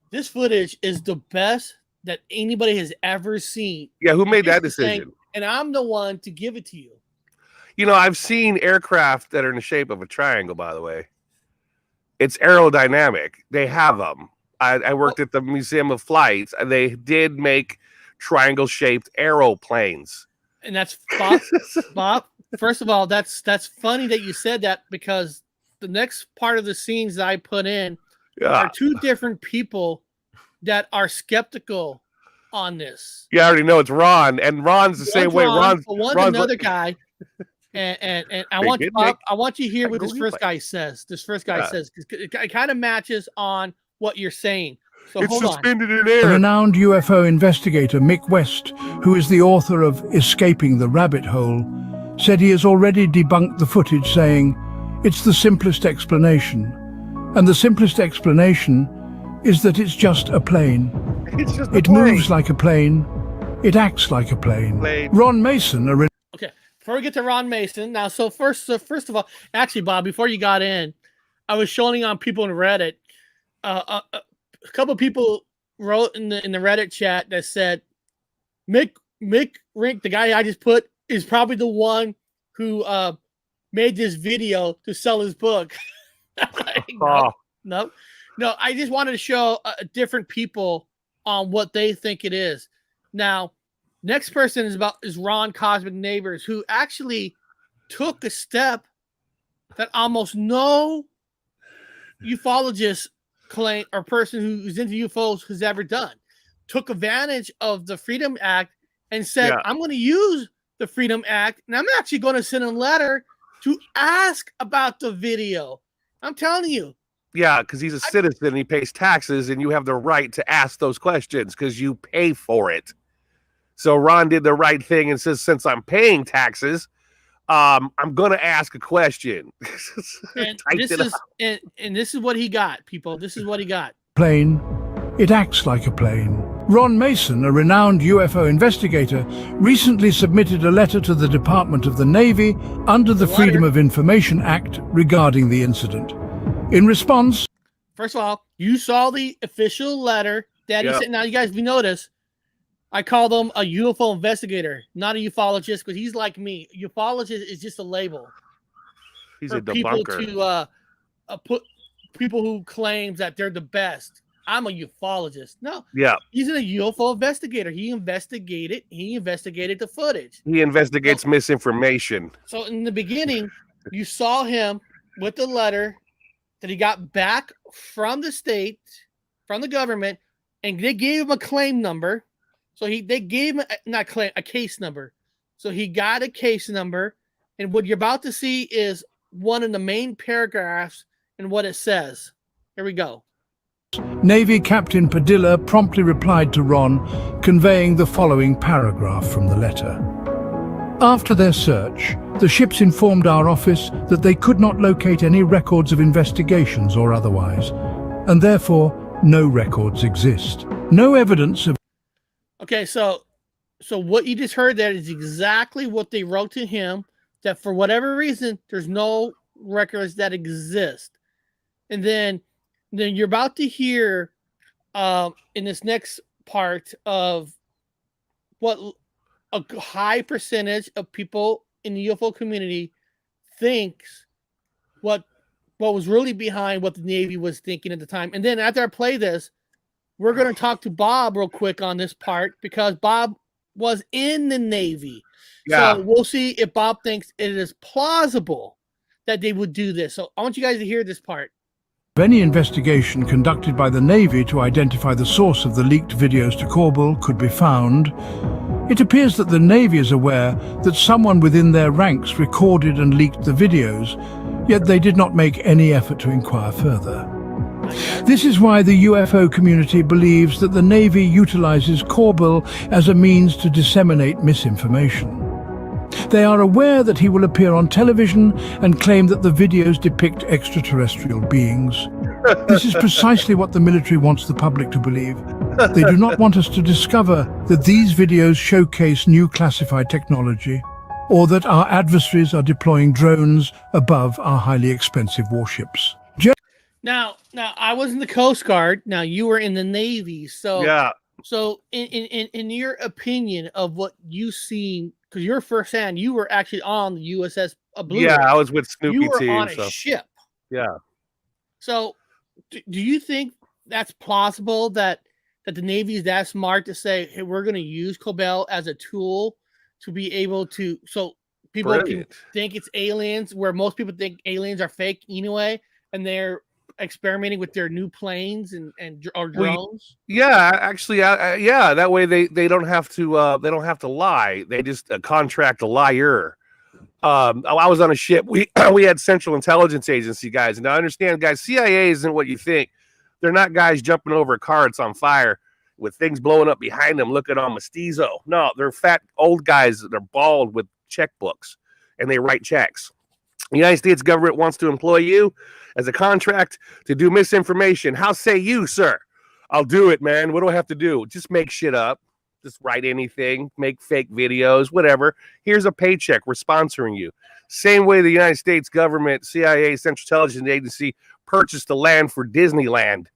this footage is the best that anybody has ever seen. Yeah, who made that Just saying, decision? and I'm the one to give it to you. You know, I've seen aircraft that are in the shape of a triangle, by the way. It's aerodynamic. They have them. I worked at the Museum of Flights, and they did make triangle-shaped aeroplanes. And that's Bob. Bob, first of all, that's funny that you said that, because the next part of the scenes that I put in are two different people that are skeptical on this. Yeah, I already know it's Ron, and Ron's the same way. Ron's another guy. And I want you to hear what this first guy says. This first guy says, it kind of matches on what you're saying. So it's hold on. suspended in air. Renowned UFO investigator Mick West, who is the author of Escaping the Rabbit Hole, said he has already debunked the footage, saying, "It's the simplest explanation. And the simplest explanation is that it's just a plane. It's just a It plane. moves like a plane. It acts like a plane." Ron Mason, Okay, before we get to Ron Mason, now, so first of all, actually, Bob, before you got in, I was showing on people in Reddit. A couple people wrote in the Reddit chat that said, Mick Rink, the guy I just put, is probably the one who made this video to sell his book. No. I just wanted to show different people on what they think it is. Now, next person is Ron Cosmic Neighbors, who actually took a step that almost no ufologist claim or person who's into UFOs has ever done. Took advantage of the Freedom Act and said, I'm going to use the Freedom Act, and I'm actually going to send a letter to ask about the video. I'm telling you. Yeah, because he's a citizen and he pays taxes, and you have the right to ask those questions because you pay for it. So Ron did the right thing and says, since I'm paying taxes, I'm going to ask a question. And this is what he got, people. This is what he got. Plane. It acts like a plane. Ron Mason, a renowned UFO investigator, recently submitted a letter to the Department of the Navy under the Freedom of Information Act regarding the incident. In response, first of all, you saw the official letter that he sent. Now, you guys, we notice I call them a UFO investigator, not a ufologist, because he's like me. Ufologist is just a label. He's for a debunker. People to put people who claim that they're the best. I'm a ufologist. No. Yeah. He's a UFO investigator. He investigated the footage. He investigates misinformation. So in the beginning, you saw him with the letter that he got back from the state, from the government, and they gave him a claim number. So they gave him a case number. So he got a case number, and what you're about to see is one of the main paragraphs and what it says. Here we go. Navy Captain Padilla promptly replied to Ron, conveying the following paragraph from the letter. After their search, the ships informed our office that they could not locate any records of investigations or otherwise, and therefore no records exist. No evidence of... Okay, so what you just heard there is exactly what they wrote to him, that for whatever reason, there's no records that exist. And then you're about to hear in this next part of what a high percentage of people in the UFO community thinks what was really behind what the Navy was thinking at the time. And then after I play this, we're going to talk to Bob real quick on this part, because Bob was in the Navy. Yeah. So we'll see if Bob thinks it is plausible that they would do this. So I want you guys to hear this part. Any investigation conducted by the Navy to identify the source of the leaked videos to Corbell could be found, it appears that the Navy is aware that someone within their ranks recorded and leaked the videos, yet they did not make any effort to inquire further. This is why the UFO community believes that the Navy utilizes Corbell as a means to disseminate misinformation. They are aware that he will appear on television and claim that the videos depict extraterrestrial beings. This is precisely what the military wants the public to believe. They do not want us to discover that these videos showcase new classified technology, or that our adversaries are deploying drones above our highly expensive warships. Now, I was in the Coast Guard. Now you were in the Navy. So Yeah. So in your opinion of what you've seen, because you're firsthand, you were actually on the USS Blue. Yeah, I was with Snoopy You were too. on a ship. Yeah. So do you think that's plausible that the Navy is that smart to say, hey, we're going to use Corbell as a tool to be able to, so people Brilliant. can think it's aliens, where most people think aliens are fake anyway, and they're experimenting with their new planes or drones? Yeah, actually, yeah. That way they don't have to lie. They just contract a liar. I was on a ship. We had Central Intelligence Agency guys. And I understand, guys, CIA isn't what you think. They're not guys jumping over carts on fire with things blowing up behind them, looking all mestizo. No, they're fat old guys that are bald with checkbooks, and they write checks. The United States government wants to employ you as a contract to do misinformation. How say you, sir? I'll do it, man. What do I have to do? Just make shit up. Just write anything, make fake videos, whatever. Here's a paycheck. We're sponsoring you. Same way the United States government, CIA, Central Intelligence Agency, purchased the land for Disneyland,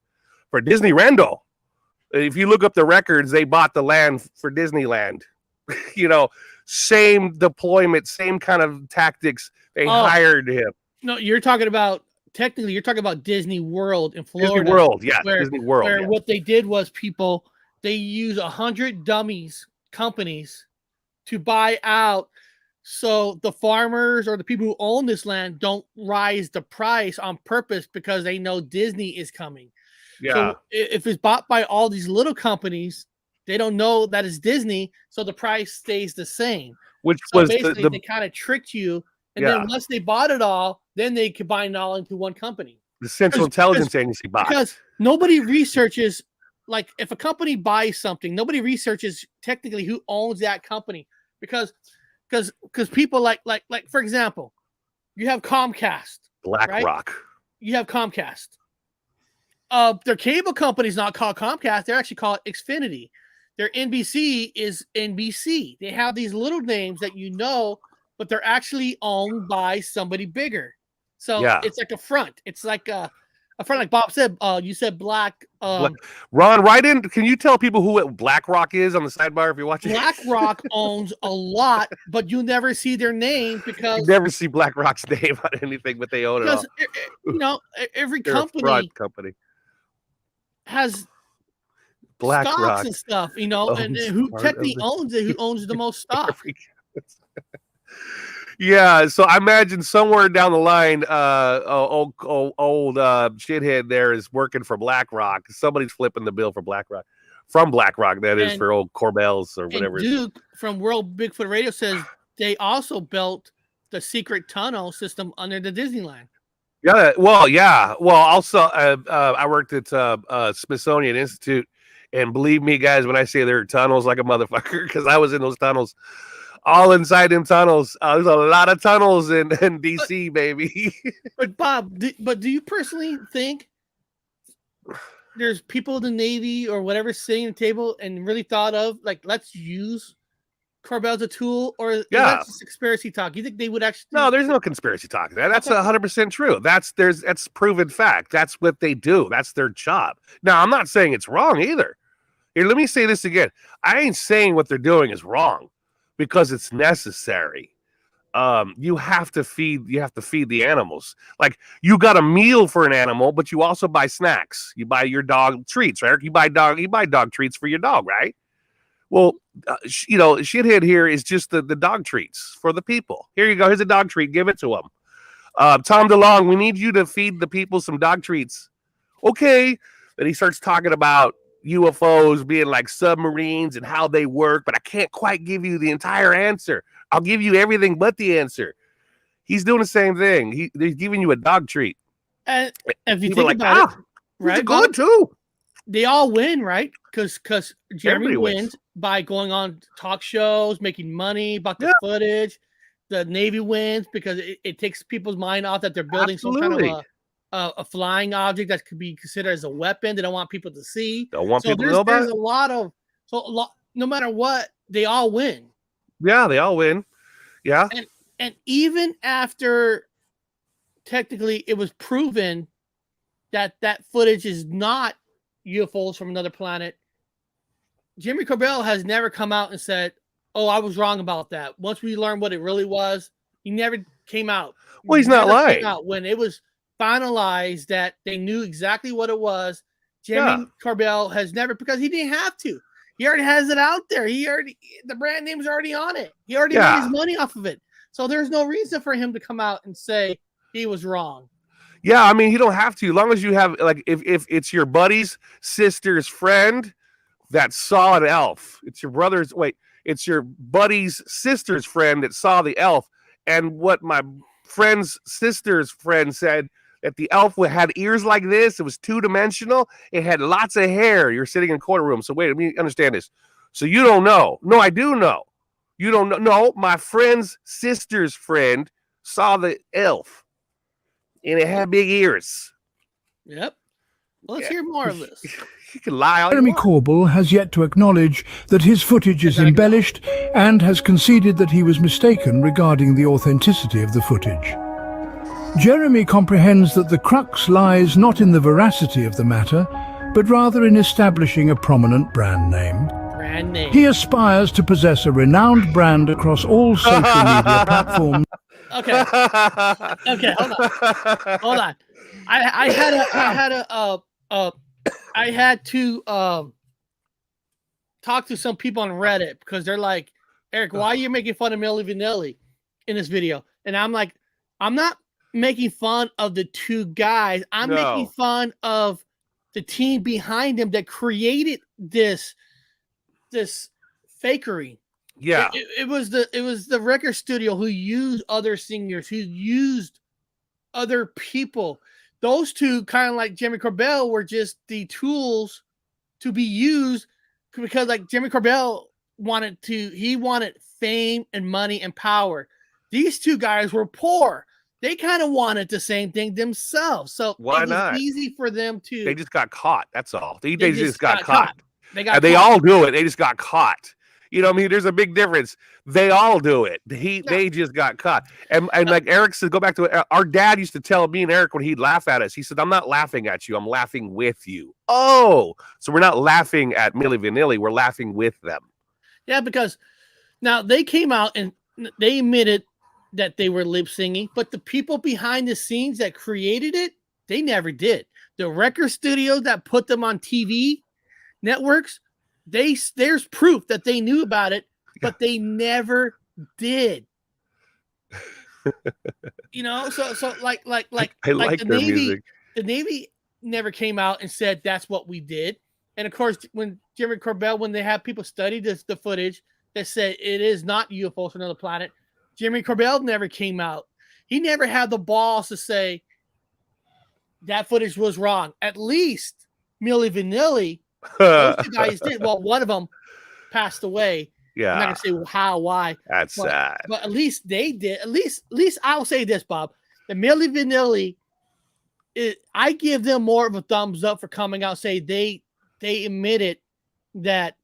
for Disneyrando. If you look up the records, they bought the land for Disneyland. Same deployment, same kind of tactics. They hired him. No, you're talking about Disney World in Florida. Disney World, yeah. Where, Disney World. Where yeah. what they did was they use 100 dummies companies to buy out, so the farmers or the people who own this land don't rise the price on purpose because they know Disney is coming. Yeah. So if it's bought by all these little companies, they don't know that it's Disney, so the price stays the same. Which so was basically they kind of tricked you, and then once they bought it all, then they combine it all into one company. The Central Intelligence Agency bought. Because nobody researches, like if a company buys something, nobody researches technically who owns that company, because people like for example, you have Comcast, BlackRock. Right? You have Comcast. Their cable company is not called Comcast; they're actually called Xfinity. Their NBC is NBC. They have these little names that but they're actually owned by somebody bigger. So it's like a front. It's like a front, like Bob said. You said Black. Ron, write in. Can you tell people who BlackRock is on the sidebar if you're watching? BlackRock owns a lot, but you never see their name because you never see BlackRock's name on anything, but they own it all. Every company has BlackRock stocks and stuff, and who technically owns it, who owns the most stock. Yeah, so I imagine somewhere down the line, old shithead there is working for BlackRock. Somebody's flipping the bill for BlackRock. From BlackRock, that is, for old Corbell's or whatever. And Duke from World Bigfoot Radio says they also built the secret tunnel system under the Disneyland. Yeah, well, also, I worked at Smithsonian Institute, and believe me, guys, when I say there are tunnels like a motherfucker, because I was in those tunnels. All inside them tunnels. There's a lot of tunnels in DC, baby. But Bob, do you personally think there's people in the Navy or whatever sitting at the table and really thought of, like, let's use Corbell as a tool, or is that just conspiracy talk? You think they would actually? No, there's no conspiracy talk. That's 100% true. That's proven fact. That's what they do. That's their job. Now, I'm not saying it's wrong either. Here, let me say this again. I ain't saying what they're doing is wrong, because it's necessary. You have to feed the animals. Like, you got a meal for an animal, but you also buy snacks. You buy your dog treats, right? You buy dog treats for your dog, right? Well, shithead here is just the dog treats for the people. Here you go. Here's a dog treat. Give it to them. Tom DeLonge, we need you to feed the people some dog treats. Okay. Then he starts talking about UFOs being like submarines and how they work, but I can't quite give you the entire answer. I'll give you everything but the answer. He's doing the same thing. He's giving you a dog treat. And if you People think are about it, right? Good too. They all win, right? Because Jeremy Everybody wins wins. by going on talk shows, making money about the footage. The Navy wins because it takes people's mind off that they're building some kind of a flying object that could be considered as a weapon. They don't want people to see. Don't want people to know about it. There's a lot of no matter what, they all win. Yeah, they all win. Yeah. And even after technically it was proven that footage is not UFOs from another planet, Jimmy Corbell has never come out and said, "Oh, I was wrong about that." Once we learned what it really was, he never came out. Well, he's not lying. When it was finalized that they knew exactly what it was, Jimmy Corbell has never, because he didn't have to. He already has it out there. The brand name's already on it. He already made his money off of it. So there's no reason for him to come out and say he was wrong. Yeah, I mean, you don't have to. As long as you have, like, if it's your buddy's sister's friend that saw an elf, it's your buddy's sister's friend that saw the elf, and what my friend's sister's friend said, that the elf had ears like this. It was 2-dimensional. It had lots of hair. You're sitting in a corner room. So wait, let me understand this. So you don't know. No, I do know. You don't know. No, my friend's sister's friend saw the elf, and it had big ears. Yep. Let's hear more of this. You can lie all Jeremy you want. Corbell has yet to acknowledge that his footage is embellished and has conceded that he was mistaken regarding the authenticity of the footage. Jeremy comprehends that the crux lies not in the veracity of the matter, but rather in establishing a prominent brand name. He aspires to possess a renowned brand across all social media platforms. Okay, hold on. I had to talk to some people on Reddit because they're like, "Eric, why are you making fun of Milli Vanilli in this video?" And I'm like, I'm not making fun of the two guys. I'm making fun of the team behind them that created this fakery. Yeah, it was the record studio who used other singers, who used other people. Those two, kind of like Jimmy Corbell, were just the tools to be used because, like, Jimmy Corbell wanted fame and money and power. These two guys were poor. They kind of wanted the same thing themselves. So why it was not? easy for them to. They just got caught. That's all. They just got caught. They all do it. They just got caught. You know what I mean? There's a big difference. They all do it. They just got caught. And like Eric said, go back to it. Our dad used to tell me and Eric when he'd laugh at us. He said, "I'm not laughing at you. I'm laughing with you." Oh, so we're not laughing at Milli Vanilli. We're laughing with them. Yeah, because now they came out and they admitted that they were lip singing, but the people behind the scenes that created it, they never did. The record studios that put them on TV networks, there's proof that they knew about it, but they never did. You know, so like I like like the their Navy, music. the Navy never came out and said that's what we did. And of course, when Jimmy Corbell, when they have people study the footage that said it is not UFOs from another planet, Jimmy Corbell never came out. He never had the balls to say that footage was wrong. At least Milli Vanilli, those two guys did. Well, one of them passed away. Yeah. I'm not gonna say how, why. That's sad. But at least they did. At least I'll say this, Bob. The Milli Vanilli, I give them more of a thumbs up for coming out and say they admitted that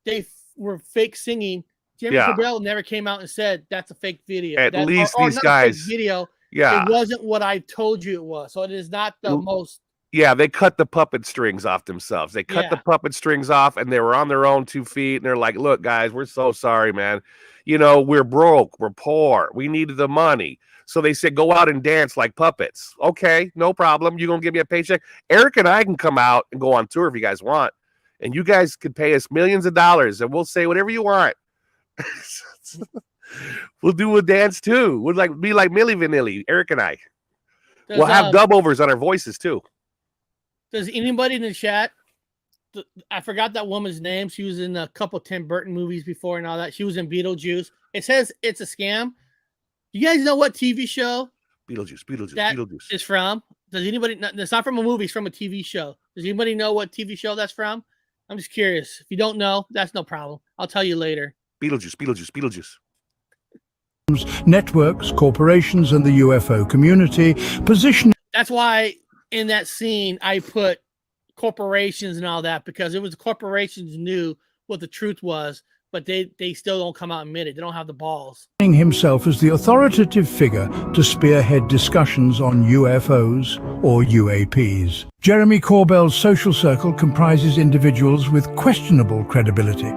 they were fake singing. Jimmy Corbell never came out and said that's a fake video. At least these guys. Video. Yeah. It wasn't what I told you it was. So it is not the most. Yeah, they cut the puppet strings off themselves. They cut the puppet strings off, and they were on their own 2 feet. And they're like, "Look, guys, we're so sorry, man. You know, we're broke. We're poor. We needed the money." So they said, "Go out and dance like puppets." Okay, no problem. You're going to give me a paycheck? Eric and I can come out and go on tour if you guys want. and you guys could pay us millions of dollars, and we'll say whatever you want. We'll do a dance too. We'll be like Milli Vanilli, Eric and I. We'll have dub overs on our voices too. Does anybody in the chat? I forgot that woman's name. She was in a couple Tim Burton movies before and all that. She was in Beetlejuice. It says it's a scam. You guys know what TV show Beetlejuice is from? Does anybody know? It's not from a movie. It's from a TV show. Does anybody know what TV show that's from? I'm just curious. If you don't know, that's no problem. I'll tell you later. Beetlejuice. Networks, corporations, and the UFO community position. That's why in that scene I put corporations and all that, because it was corporations knew what the truth was, but they still don't come out and admit it. They don't have the balls. Himself as the authoritative figure to spearhead discussions on UFOs or UAPs. Jeremy Corbell's social circle comprises individuals with questionable credibility.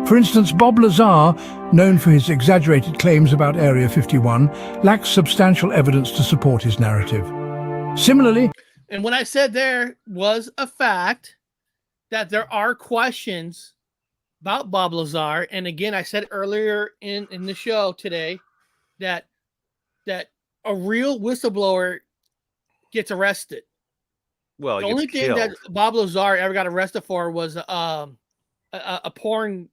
For instance, Bob Lazar, known for his exaggerated claims about Area 51, lacks substantial evidence to support his narrative. Similarly, and what I said there was a fact that there are questions about Bob Lazar. And again, I said earlier in the show today that a real whistleblower gets arrested. Well, the only thing that Bob Lazar ever got arrested for was a porn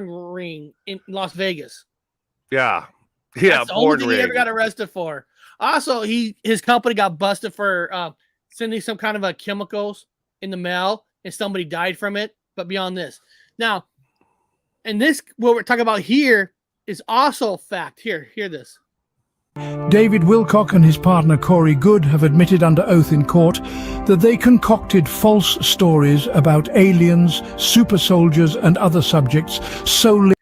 ring in Las Vegas. Yeah. That's the only thing he ever got arrested for. Also, his company got busted for sending some kind of chemicals in the mail, and somebody died from it. But beyond this, now, and this what we're talking about here is also fact. Hear this. David Wilcock and his partner Corey Good have admitted under oath in court that they concocted false stories about aliens, super soldiers, and other subjects solely.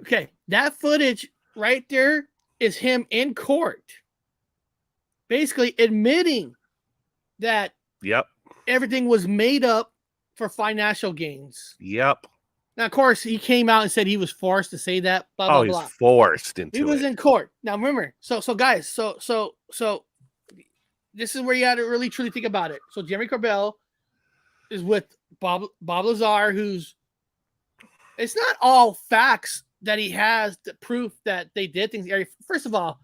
Okay, that footage right there is him in court, basically admitting that everything was made up for financial gains. Yep. Now, of course, he came out and said he was forced to say that. Blah blah blah. He's forced into it. He was in court. Now, remember, so guys, so this is where you had to really truly think about it. So Jeremy Corbell is with Bob Lazar, who's it's not all facts that he has the proof that they did things. First of all,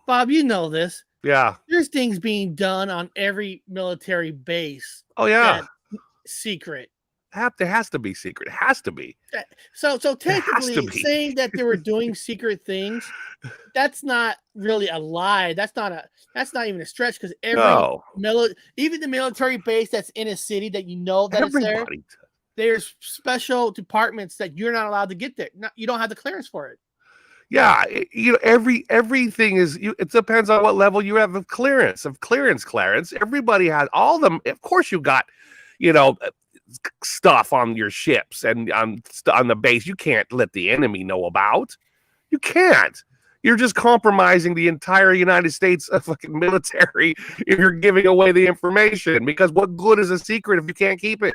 Bob, you know this. Yeah. There's things being done on every military base. Oh yeah. Secret. There has to be secret. It has to be. So technically saying that they were doing secret things, that's not really a lie. That's not even a stretch, because even the military base that's in a city that you know that it's there, there's special departments that you're not allowed to get there. You don't have the clearance for it. Yeah, everything is. It depends on what level you have of clearance. Clarence. Everybody has all of them. Of course, you got, stuff on your ships and on the base you can't let the enemy know about. You can't. You're just compromising the entire United States fucking military if you're giving away the information, because what good is a secret if you can't keep it?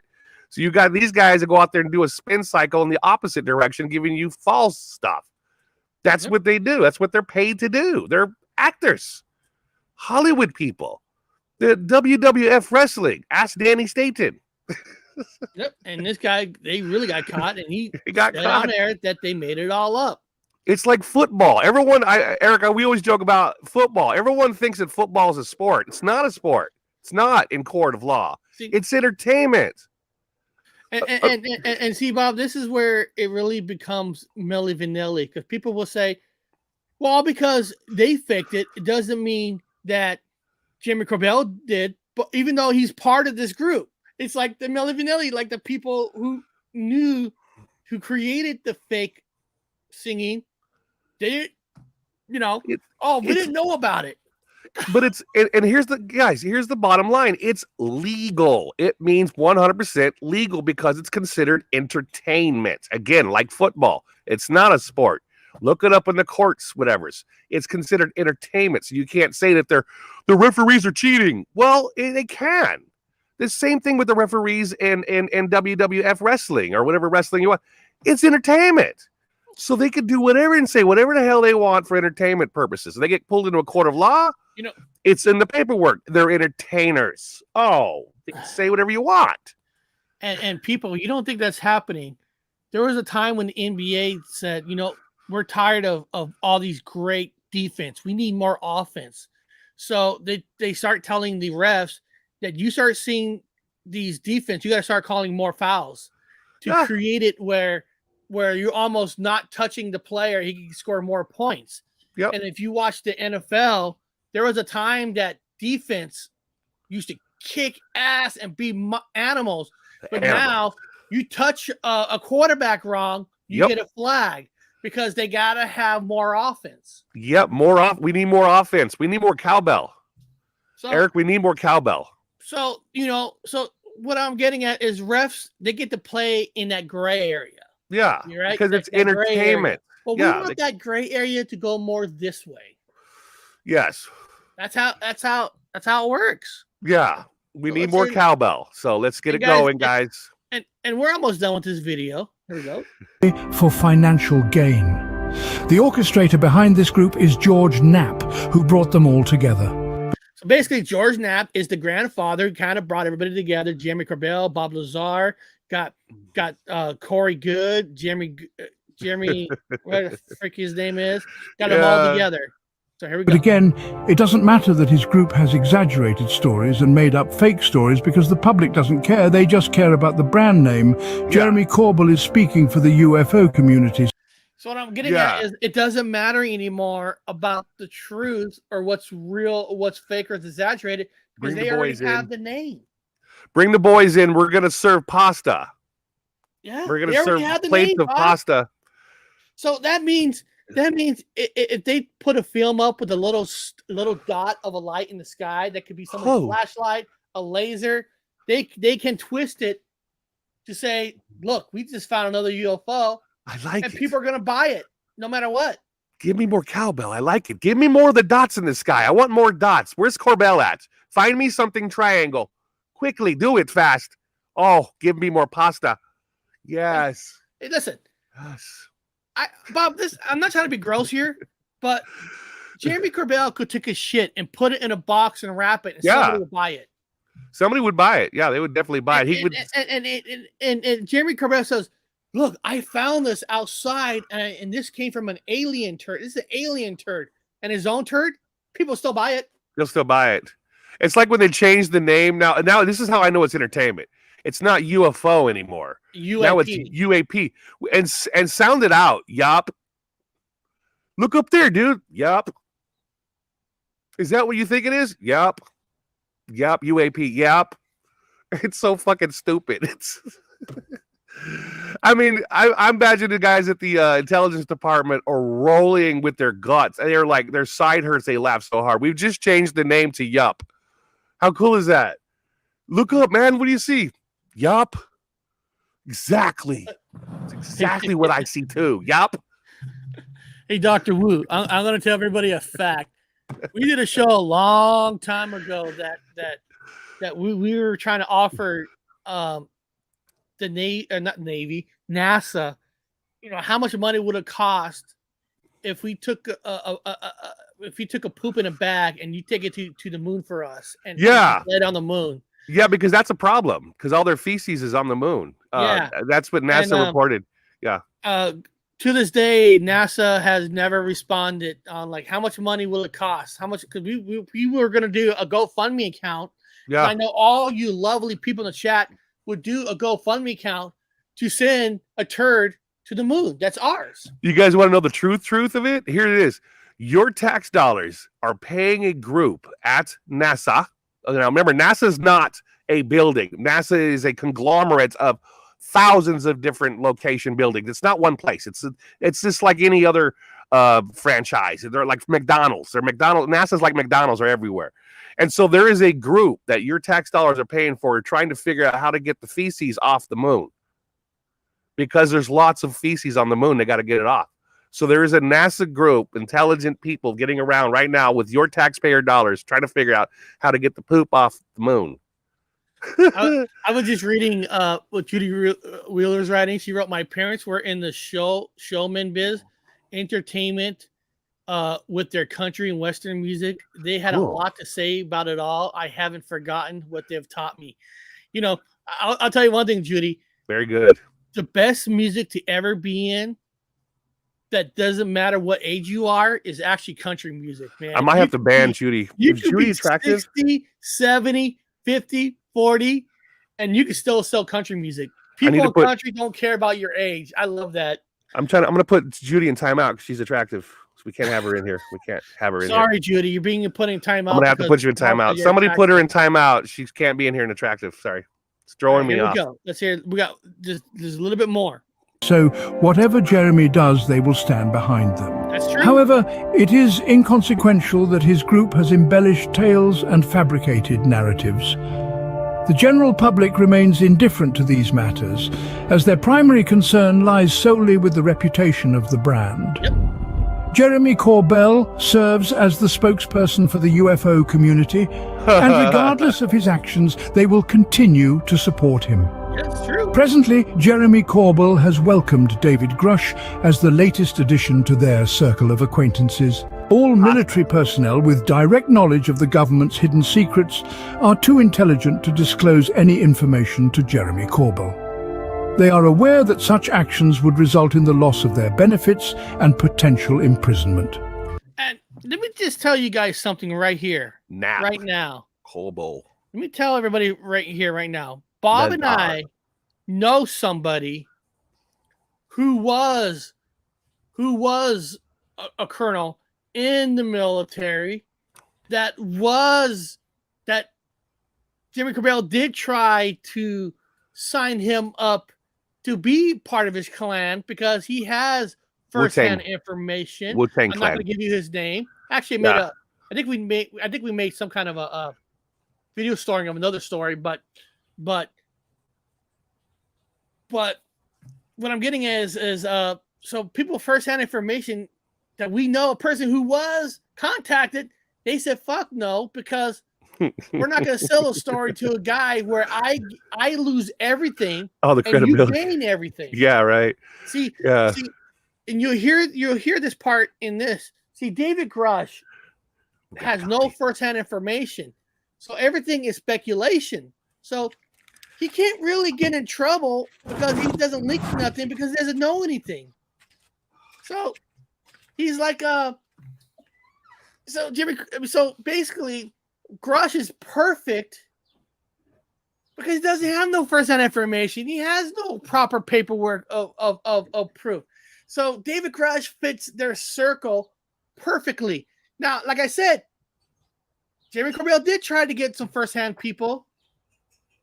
So you got these guys that go out there and do a spin cycle in the opposite direction, giving you false stuff. That's what they do. That's what they're paid to do. They're actors, Hollywood people, the WWF wrestling. Ask Danny Staten. Yep, and this guy, they really got caught, and he got caught on air that they made it all up. It's like football. Erica, we always joke about football. Everyone thinks that football is a sport. It's not a sport. It's not in court of law. It's entertainment. And see, Bob, this is where it really becomes Milli Vanilli, because people will say, well, because they faked it, it doesn't mean that Jimmy Corbell did, but even though he's part of this group. It's like the Milli Vanilli, like the people who created the fake singing. They, we didn't know about it. But here's the bottom line. It's legal. It means 100% legal because it's considered entertainment. Again, like football. It's not a sport. Look it up in the courts, whatever's. It's considered entertainment. So you can't say that the referees are cheating. Well, they can. The same thing with the referees in WWF wrestling or whatever wrestling you want. It's entertainment. So they could do whatever and say whatever the hell they want for entertainment purposes. They get pulled into a court of law. It's in the paperwork. They're entertainers. Oh, they can say whatever you want. And people, you don't think that's happening. There was a time when the NBA said, we're tired of all these great defense. We need more offense. So they start telling the refs that you start seeing these defense, you got to start calling more fouls to create it where you're almost not touching the player. He can score more points. Yep. And if you watch the NFL, there was a time that defense used to kick ass and be animals. But now you touch a quarterback wrong, you get a flag because they got to have more offense. Yep, we need more offense. We need more cowbell. So, Eric, we need more cowbell. So, so what I'm getting at is refs, they get to play in that gray area. Yeah, right? Because it's entertainment. Well, we want that gray area to go more this way. Yes. That's how it works. Yeah. We need more cowbell. So let's get it going, guys. And we're almost done with this video. Here we go. For financial gain. The orchestrator behind this group is George Knapp, who brought them all together. So basically, George Knapp is the grandfather who kind of brought everybody together. Jeremy Corbell, Bob Lazar, got Corey Good, Jeremy, what the frick his name is, got them all together. So here we go. But again, it doesn't matter that his group has exaggerated stories and made up fake stories because the public doesn't care. They just care about the brand name. Jeremy Corbell is speaking for the UFO community. So what I'm getting at is it doesn't matter anymore about the truth or what's real, what's fake or exaggerated because they already have the name. Bring the boys in. We're going to serve pasta. Yeah. We're going to serve plates of pasta. So that means if they put a film up with a little dot of a light in the sky, that could be someone's flashlight, a laser, they can twist it to say, look, we just found another UFO. I like it. And people are going to buy it no matter what. Give me more cowbell. I like it. Give me more of the dots in the sky. I want more dots. Where's Corbell at? Find me something triangle. Quickly, do it fast. Oh, give me more pasta. Yes. Hey, listen. Yes. Bob, I'm not trying to be gross here, but Jeremy Corbell could take a shit and put it in a box and wrap it, and somebody would buy it. Somebody would buy it. Yeah, they would definitely buy it. He would. And Jeremy Corbell says, "Look, I found this outside, and this came from an alien turd. This is an alien turd, and his own turd. People still buy it. They'll still buy it. It's like when they changed the name. Now this is how I know it's entertainment. It's not UFO anymore. UAP. Now it's UAP. And sound it out. Yup. Look up there, dude. Yup. Is that what you think it is? Yup. Yup. UAP. Yup. It's so fucking stupid. It's. I mean, I imagine the guys at the intelligence department are rolling with their guts. And they're like, their side hurts. They laugh so hard. We've just changed the name to Yup. How cool is that? Look up, man. What do you see? Yup. Exactly. It's exactly what I see too. Yup. Hey, Dr. Wu, I'm going to tell everybody a fact. We did a show a long time ago that we were trying to offer the NASA, how much money would it cost if we took a poop in a bag and you take it to the moon for us and lay it on the moon. Yeah, because that's a problem because all their feces is on the moon. That's what NASA reported. Yeah. To this day, NASA has never responded on how much money will it cost? How much? Because we were going to do a GoFundMe account. Yeah. I know all you lovely people in the chat would do a GoFundMe account to send a turd to the moon. That's ours. You guys want to know the truth of it? Here it is. Your tax dollars are paying a group at NASA. Now, remember, NASA is not a building. NASA is a conglomerate of thousands of different location buildings. It's not one place. It's just like any other franchise. They're like McDonald's. NASA's like McDonald's are everywhere. And so there is a group that your tax dollars are paying for trying to figure out how to get the feces off the moon. Because there's lots of feces on the moon. They got to get it off. So there is a NASA group, intelligent people getting around right now with your taxpayer dollars trying to figure out how to get the poop off the moon. I was just reading what Judy Wheeler's writing. She wrote, my parents were in the showman biz, entertainment with their country and Western music. They had a lot to say about it all. I haven't forgotten what they've taught me. I'll tell you one thing, Judy. Very good. The best music to ever be in that doesn't matter what age you are is actually country music, man. I might have to ban Judy. You Is could Judy be attractive? 60, 70, 50, 40, and you can still sell country music. People in country don't care about your age. I love that. I'm gonna put Judy in timeout because she's attractive. So we can't have her in here. We can't have her in here. Sorry, Judy, you're being put in timeout. I'm gonna have to put you in timeout. Somebody put her in timeout. She can't be in here and attractive. Sorry. It's throwing me off. Here we go. Let's hear. We got just a little bit more. So whatever Jeremy does, they will stand behind them. That's true. However, it is inconsequential that his group has embellished tales and fabricated narratives. The general public remains indifferent to these matters, as their primary concern lies solely with the reputation of the brand. Yep. Jeremy Corbell serves as the spokesperson for the UFO community, and regardless of his actions, they will continue to support him. That's true. Presently, Jeremy Corbell has welcomed David Grush as the latest addition to their circle of acquaintances. All military personnel with direct knowledge of the government's hidden secrets are too intelligent to disclose any information to Jeremy Corbell. They are aware that such actions would result in the loss of their benefits and potential imprisonment. And let me just tell you guys something right here, right now. Corbell. Let me tell everybody right here, right now. Bob and I know somebody who was a colonel in the military that Jimmy Corbell did try to sign him up to be part of his clan because he has first-hand information. I'm not going to give you his name. Actually, I think we made some kind of a video story of another story, but what I'm getting is so people first-hand information that we know a person who was contacted, they said fuck no, because we're not going to sell a story to a guy where I lose everything, the credibility, and you gain everything. Yeah, right. See, and you'll hear this part in this. See, David Grush has no first-hand information, so everything is speculation. So he can't really get in trouble because he doesn't leak nothing because he doesn't know anything. So he's like so basically Grush is perfect because he doesn't have no first-hand information. He has no proper paperwork of proof. So David Grush fits their circle perfectly. Now, like I said, Jeremy Corbell did try to get some first-hand people,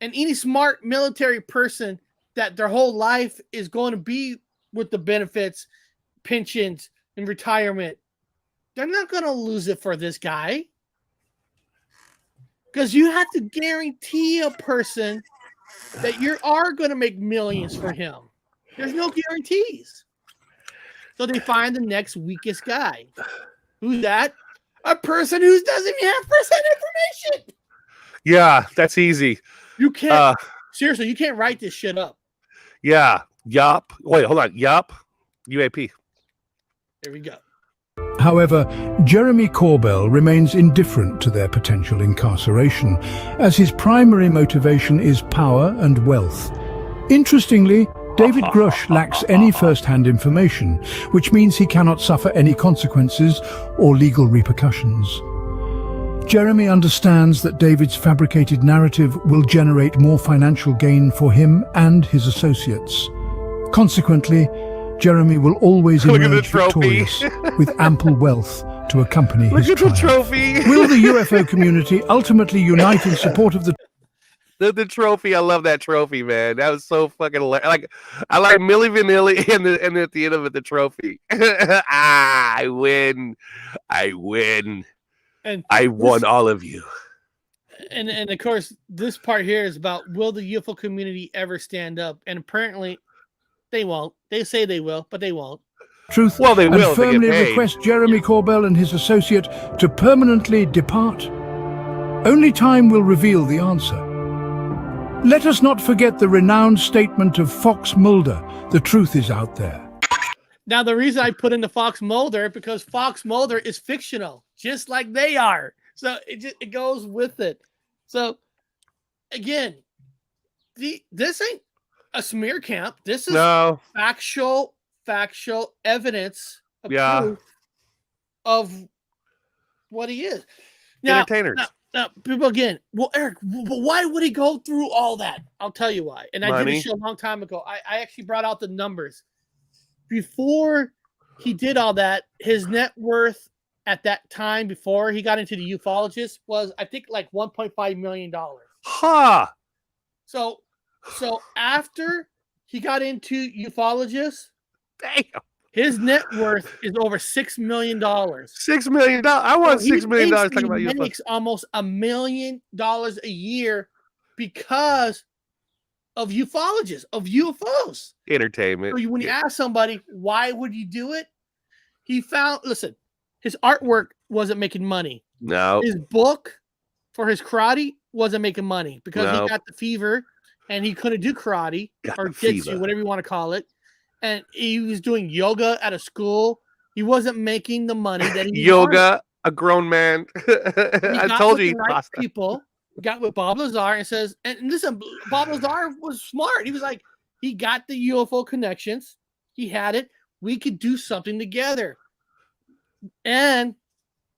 and any smart military person that their whole life is going to be with the benefits, pensions, and retirement, they're not going to lose it for this guy. Because you have to guarantee a person that you are going to make millions for him. There's no guarantees. So they find the next weakest guy. Who's that? A person who doesn't even have first-hand information. Yeah, that's easy. You can't. Seriously, you can't write this shit up. Yeah. Yup. Wait, hold on. Yup. UAP. There we go. However, Jeremy Corbell remains indifferent to their potential incarceration, as his primary motivation is power and wealth. Interestingly, David Grush lacks any first-hand information, which means he cannot suffer any consequences or legal repercussions. Jeremy understands that David's fabricated narrative will generate more financial gain for him and his associates. Consequently, Jeremy will always emerge victorious with ample wealth to accompany his triumph. Look at the trophy. Will the UFO community ultimately unite in support of the trophy? I love that trophy, man. That was so fucking like I like Milli Vanilli and at the end of it, the trophy. I win. And I won all of you. And of course, this part here is about will the UFO community ever stand up? And apparently they won't. They say they will, but they won't. Truth, well, they will, and firmly request Jeremy Corbell and his associate to permanently depart. Only time will reveal the answer. Let us not forget the renowned statement of Fox Mulder, the truth is out there. Now, the reason I put in the Fox Mulder because Fox Mulder is fictional, just like they are. So it goes with it. So, again, This ain't a smear camp. This is No. factual evidence of Yeah. proof of what he is. Now, Entertainers. now, people again. Well, Eric, why would he go through all that? I'll tell you why. And I did Money. a show a long time ago. I actually brought out the numbers. Before he did all that, his net worth at that time, before he got into the ufologist, was I think like $1.5 million. Ha! So after he got into ufologists, Damn. his net worth is over $6 million. $6 million. I want $6 million talking about He UFOs. makes almost $1 million a year because of ufologists, of UFOs. Entertainment. So when you ask somebody, why would you do it? He found, listen, his artwork wasn't making money. No. His book for his karate wasn't making money because he got the fever and he couldn't do karate or jitsu, whatever you want to call it. And he was doing yoga at a school. He wasn't making the money that he yoga, wanted. a grown man. I told you he cost people got with Bob Lazar and says, and listen, Bob Lazar was smart. He was like, he got the UFO connections. He had it. We could do something together. And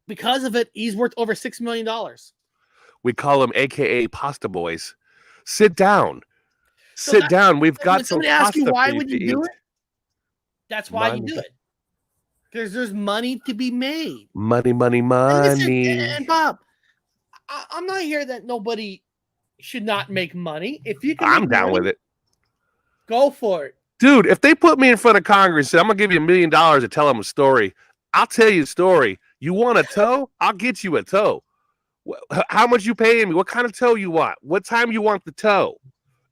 because of it, he's worth over $6 million. We call him AKA Pasta Boys. Sit down. Sit down. We've got some pasta. Ask you why would you do eat. it? That's why you do it. Because there's money to be made. Money. And Bob, I'm not here that nobody should not make money. If you can, I'm down with it. Go for it. Dude, if they put me in front of Congress and say, I'm going to give you $1 million to tell them a story, I'll tell you a story. You want a toe? I'll get you a toe. How much you paying me? What kind of toe you want? What time you want the toe?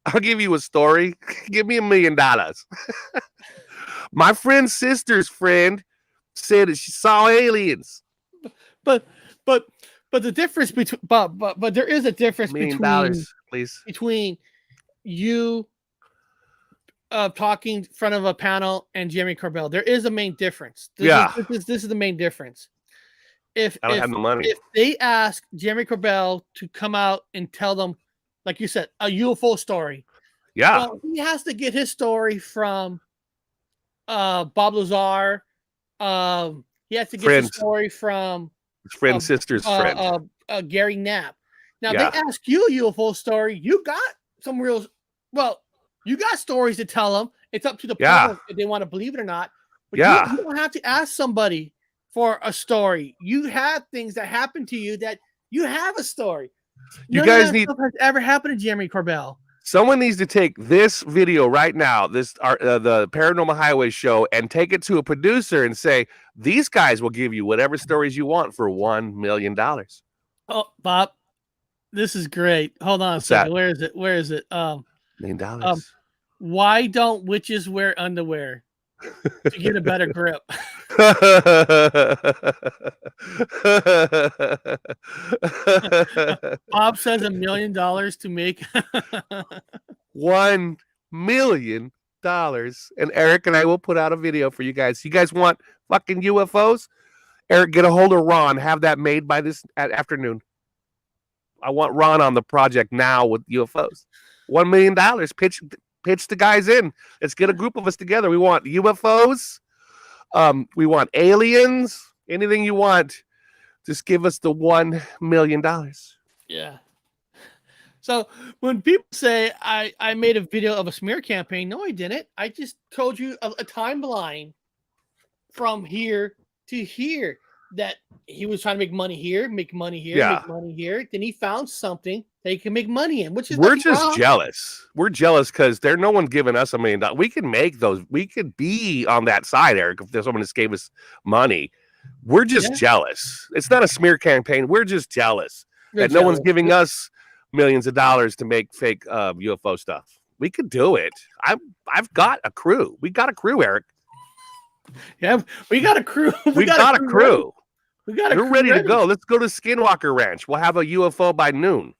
I'll give you a story. Give me $1 million. My friend's sister's friend said that she saw aliens. But the difference between but there is a difference $1 million, please. Between you talking in front of a panel and Jeremy Corbell. There is a main difference. This is the main difference. If I don't have the money. If they ask Jeremy Corbell to come out and tell them, like you said, a UFO story, well, he has to get his story from Bob Lazar. He has to get his story from his friend's sister's friend, Gary Knapp. Now they ask you a UFO story. You got some real, you got stories to tell them. It's up to the public if they want to believe it or not. But you don't have to ask somebody for a story. You have things that happen to you that you have a story. You guys need stuff has ever happened to Jeremy Corbell. Someone needs to take this video right now, the Paranormal Highway show, and take it to a producer and say, these guys will give you whatever stories you want for $1 million. Oh, Bob, this is great. Hold on a second. Where is it? $1 million. Why don't witches wear underwear? To get a better grip. Bob says $1 million to make $1 million, and Eric and I will put out a video for you guys. You guys want fucking UFOs? Eric, get a hold of Ron. Have that made by this afternoon. I want Ron on the project now with UFOs. $1 million. Pitch the guys in. Let's get a group of us together. We want UFOs. We want aliens. Anything you want. Just give us the $1 million. Yeah. So when people say I made a video of a smear campaign, no, I didn't. I just told you a timeline from here to here that he was trying to make money here, make money here, make money here. Then he found something that he can make money in, which is we're just jealous. We're jealous because there's no one giving us $1 million. We can make those. We could be on that side, Eric, if there's someone just gave us money. We're just jealous. It's not a smear campaign. We're just jealous that no one's giving us millions of dollars to make fake UFO stuff. We could do it. I've got a crew. We got a crew, Eric. Yeah, we got a crew. We got a crew. We're ready to go. Let's go to Skinwalker Ranch. We'll have a UFO by noon.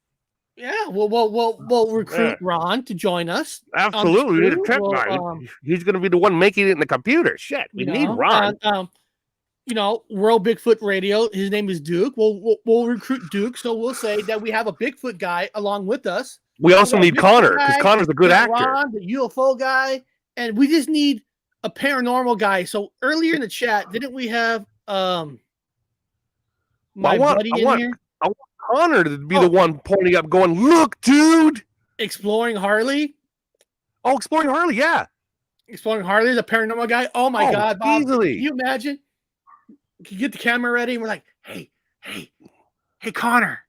Yeah, we'll recruit Ron to join us. Absolutely. We need a tech guy. He's going to be the one making it in the computer. Shit, we need Ron. World Bigfoot Radio. His name is Duke. We'll recruit Duke, so we'll say that we have a Bigfoot guy along with us. We also need Bigfoot Connor because guy, Connor's a good we got actor. Ron, the UFO guy, and we just need a paranormal guy. So earlier in the chat, didn't we have my buddy in here I want Connor to be the one pointing up, going, "Look, dude!" exploring Harley? Oh, exploring Harley, yeah. Exploring Harley, the paranormal guy. Oh my God, Bob! Easily. Can you imagine? You get the camera ready, and we're like, "Hey, Connor,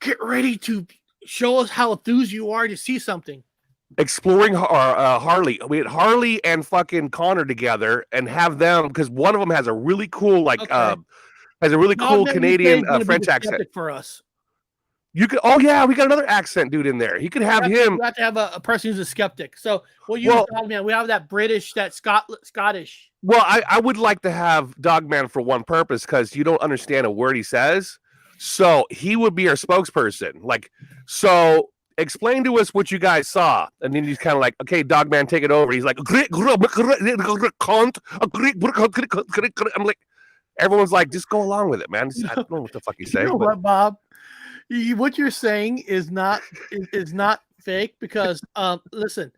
get ready to show us how enthused you are to see something." Exploring Harley. We had Harley and fucking Connor together, and have them because one of them has a really cool Canadian French accent for us. You could. Oh yeah, we got another accent dude in there. He could have him. We have to have a person who's a skeptic. So we'll use Dogman. We have that British, that Scottish. Well, I would like to have Dogman for one purpose because you don't understand a word he says. So he would be our spokesperson. Like, so explain to us what you guys saw, and then he's kind of like, okay, Dogman, take it over. He's like, I'm like, everyone's like, just go along with it, man. I don't know what the fuck he's saying. You know what, Bob? What you're saying is not fake because listen,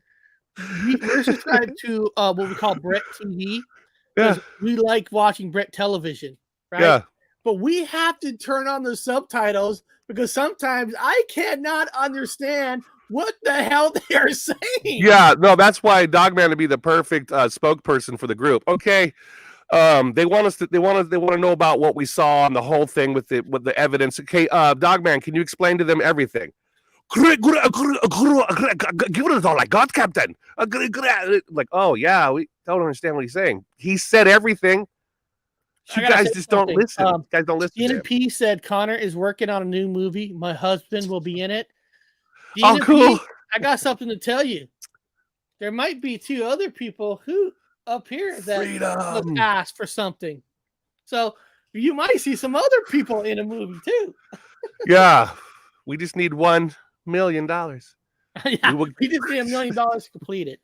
we're subscribed to what we call Brett TV because we like watching Brett television, right? Yeah. But we have to turn on the subtitles because sometimes I cannot understand what the hell they are saying. Yeah, no, that's why Dogman would be the perfect spokesperson for the group. Okay. They want to know about what we saw and the whole thing with the evidence. Okay, Dogman, can you explain to them everything? Give it all I got, Captain. Like, oh yeah, we don't understand what he's saying. He said everything. You guys just don't listen. You guys don't listen. Dean and P said Connor is working on a new movie. My husband will be in it. Dean oh, cool. P, I got something to tell you. There might be two other people who up here that look asked for something. So you might see some other people in a movie too. Yeah. We just need $1 million. Yeah, we just need $1 million to complete it.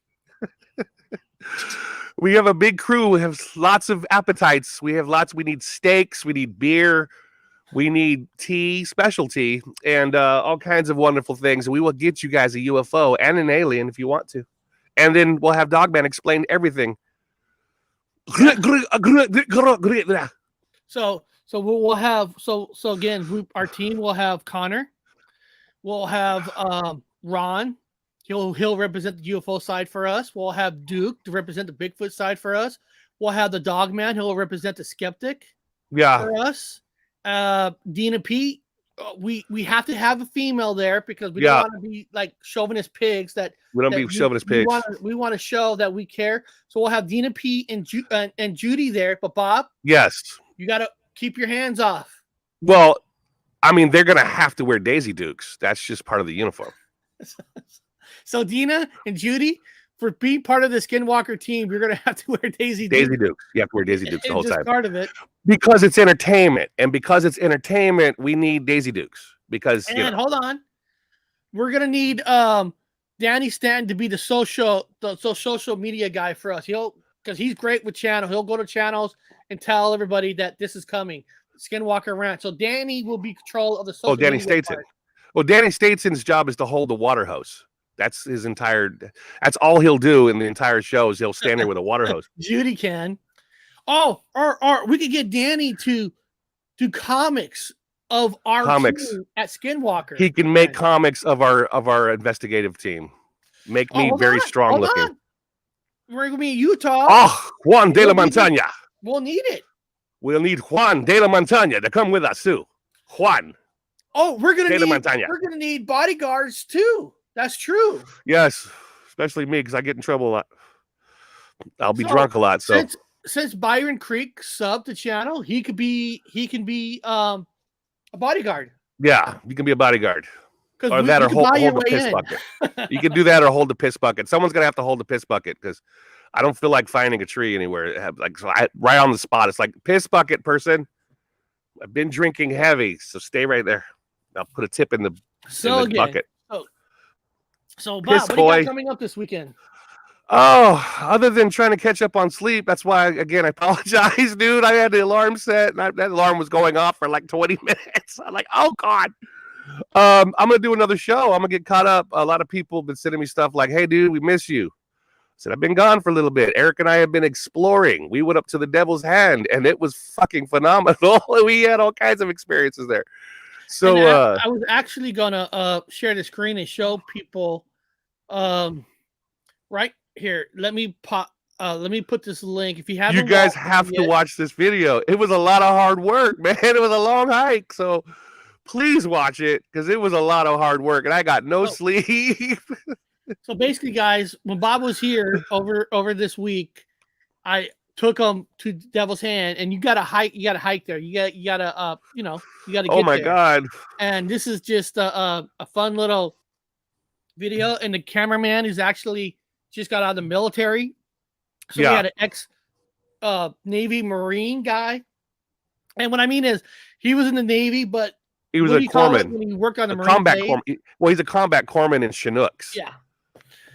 We have a big crew. We have lots of appetites. We need steaks. We need beer. We need tea, specialty, and all kinds of wonderful things. We will get you guys a UFO and an alien if you want to. And then we'll have Dogman explain everything. So we'll have again, our team will have Connor. We'll have Ron. He'll represent the UFO side for us. We'll have Duke to represent the Bigfoot side for us. We'll have the Dogman. He'll represent the skeptic. For us. Dean and Pete. We have to have a female there because we don't want to be like chauvinist pigs. We don't be chauvinist pigs. We want to show that we care. So we'll have Dean and Pete and Judy there. But Bob, yes, you got to keep your hands off. Well, I mean, they're gonna have to wear Daisy Dukes. That's just part of the uniform. So Dina and Judy, for being part of the Skinwalker team, you're gonna have to wear Daisy Dukes. You have to wear Daisy Dukes the whole time. Part of it. Because it's entertainment, and because it's entertainment, we need Daisy Dukes. Because hold on, we're gonna need Danny Stanton to be the social media guy for us. Because he's great with channel. He'll go to channels and tell everybody that this is coming. Skinwalker Ranch. So Danny will be control of the social. Danny Stateston. Well, Danny Stateson's job is to hold the water hose. That's his entire. That's all he'll do in the entire show is he'll stand there with a water hose. Judy can. Oh, or we could get Danny to do comics of our team at Skinwalker. He can make comics of our investigative team. Make me very strong looking. We're gonna be in Utah. Oh, Juan de la Montaña. We'll need it. We'll need Juan de la Montaña to come with us too. Juan. Oh, we're gonna need bodyguards too. That's true. Yes, especially me because I get in trouble a lot. I'll be drunk a lot. So since Byron Creek subbed the channel, he can be a bodyguard. Yeah, you can be a bodyguard. Or hold the piss bucket. You can do that or hold the piss bucket. Someone's gonna have to hold the piss bucket because I don't feel like finding a tree anywhere. Right on the spot. It's like piss bucket person. I've been drinking heavy, so stay right there. I'll put a tip in the bucket. So Bob, what do you got coming up this weekend? Oh, other than trying to catch up on sleep, that's why, again, I apologize, dude. I had the alarm set, and that alarm was going off for like 20 minutes. I'm like, oh, God. I'm gonna do another show. I'm gonna get caught up. A lot of people have been sending me stuff like, "Hey, dude, we miss you." I said, "I've been gone for a little bit." Eric and I have been exploring. We went up to the Devil's Hand, and it was fucking phenomenal. We had all kinds of experiences there. So I was actually gonna share the screen and show people right here. Let me put this link. If you haven't, you guys have to watch this video. It was a lot of hard work, man. It was a long hike, so please watch it because it was a lot of hard work, and I got no sleep. So basically, guys, when Bob was here over this week, I took him to Devil's Hand, and you got to hike. You got to hike there. You got to you got to get Oh my there. God! And this is just a fun little video. And the cameraman is actually just got out of the military, so we had an ex Navy Marine guy. And what I mean is, he was in the Navy, but he was a corpsman when he worked on the combat corpsman. Well, he's a combat corpsman in Chinooks. Yeah.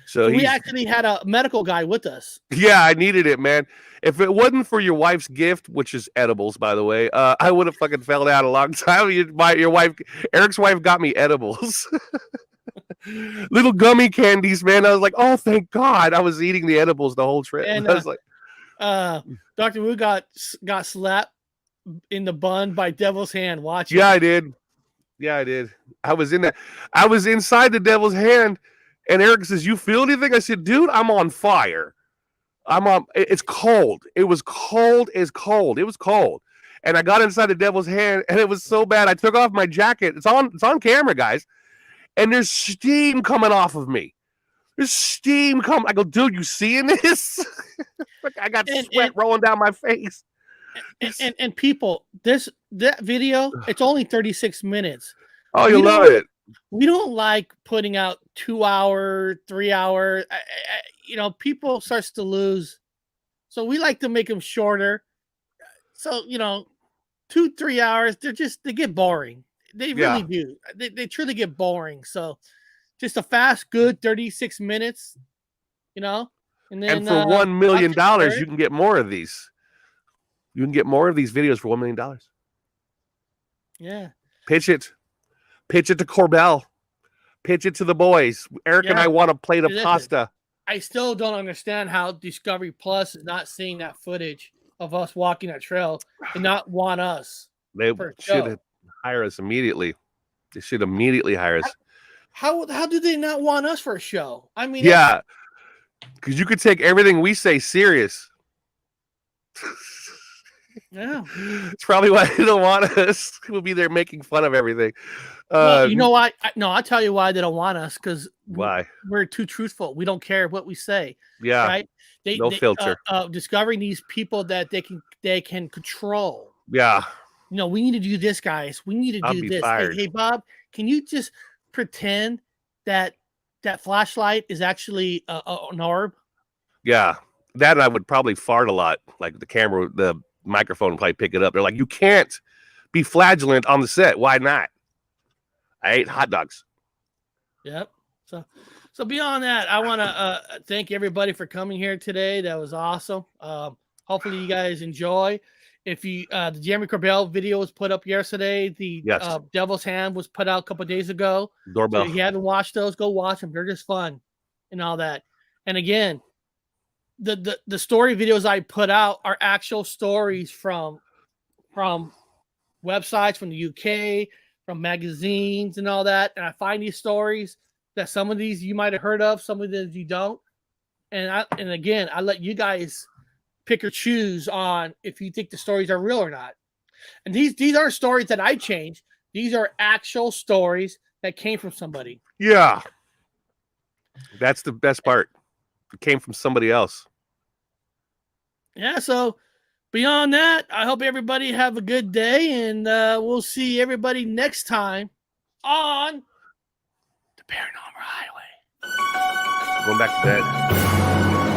So we actually had a medical guy with us. Yeah, I needed it, man. If it wasn't for your wife's gift, which is edibles, by the way, I would have fucking fell down a long time. Your wife, Eric's wife, got me edibles, little gummy candies, man. I was like, oh, thank God, I was eating the edibles the whole trip. And I was like, Dr. Wu got slapped in the bun by Devil's Hand. Watching. Yeah, I did. Yeah, I did. I was in that. I was inside the Devil's Hand. And Eric says, "You feel anything?" I said, "Dude, I'm on fire. It's cold. It was cold as cold. It was cold." And I got inside the Devil's Hand, and it was so bad. I took off my jacket. It's on camera, guys. And there's steam coming off of me. There's steam coming. I go, "Dude, you seeing this?" I got sweat rolling down my face. And people, that video, it's only 36 minutes. Oh, you love it. We don't like putting out 2 hour, 3 hour. People starts to lose, so we like to make them shorter. So 2-3 hours, they get boring. They really do. They truly get boring. So just a fast, good 36 minutes. And then for $1 million, you can get more of these. You can get more of these videos for $1 million. Yeah. Pitch it to Corbell. Pitch it to the boys. Eric and I want a plate of pasta. I still don't understand how Discovery Plus is not seeing that footage of us walking that trail and not want us. They should hire us immediately. They should immediately hire us. How do they not want us for a show? I mean, yeah, because you could take everything we say serious. Yeah, it's probably why they don't want us. We'll be there making fun of everything. Well, you know why? I'll tell you why they don't want us. Because why? We're too truthful. We don't care what we say. Yeah, right. No filter. Discovery needs people that they can control. Yeah. We need to do this, guys. We need to do this. Hey, Bob, can you just pretend that flashlight is actually an orb? Yeah, that and I would probably fart a lot. Like the microphone would probably pick it up. They're like, you can't be flagellant on the set. Why not? I ate hot dogs. Yep. So beyond that, I want to thank everybody for coming here today. That was awesome. Hopefully you guys enjoy. If you the Jeremy Corbell video was put up yesterday, the Devil's Hand was put out a couple of days ago. Doorbell. So if you haven't watched those, go watch them. They're just fun and all that. And again, the story videos I put out are actual stories from websites from the UK, from magazines and all that. And I find these stories that some of these you might have heard of, some of them you don't. And again, I let you guys pick or choose on if you think the stories are real or not. And these aren't stories that I changed. These are actual stories that came from somebody. Yeah. That's the best part. It came from somebody else. Yeah, so beyond that, I hope everybody have a good day, and we'll see everybody next time on the Paranormal Highway. Going back to bed.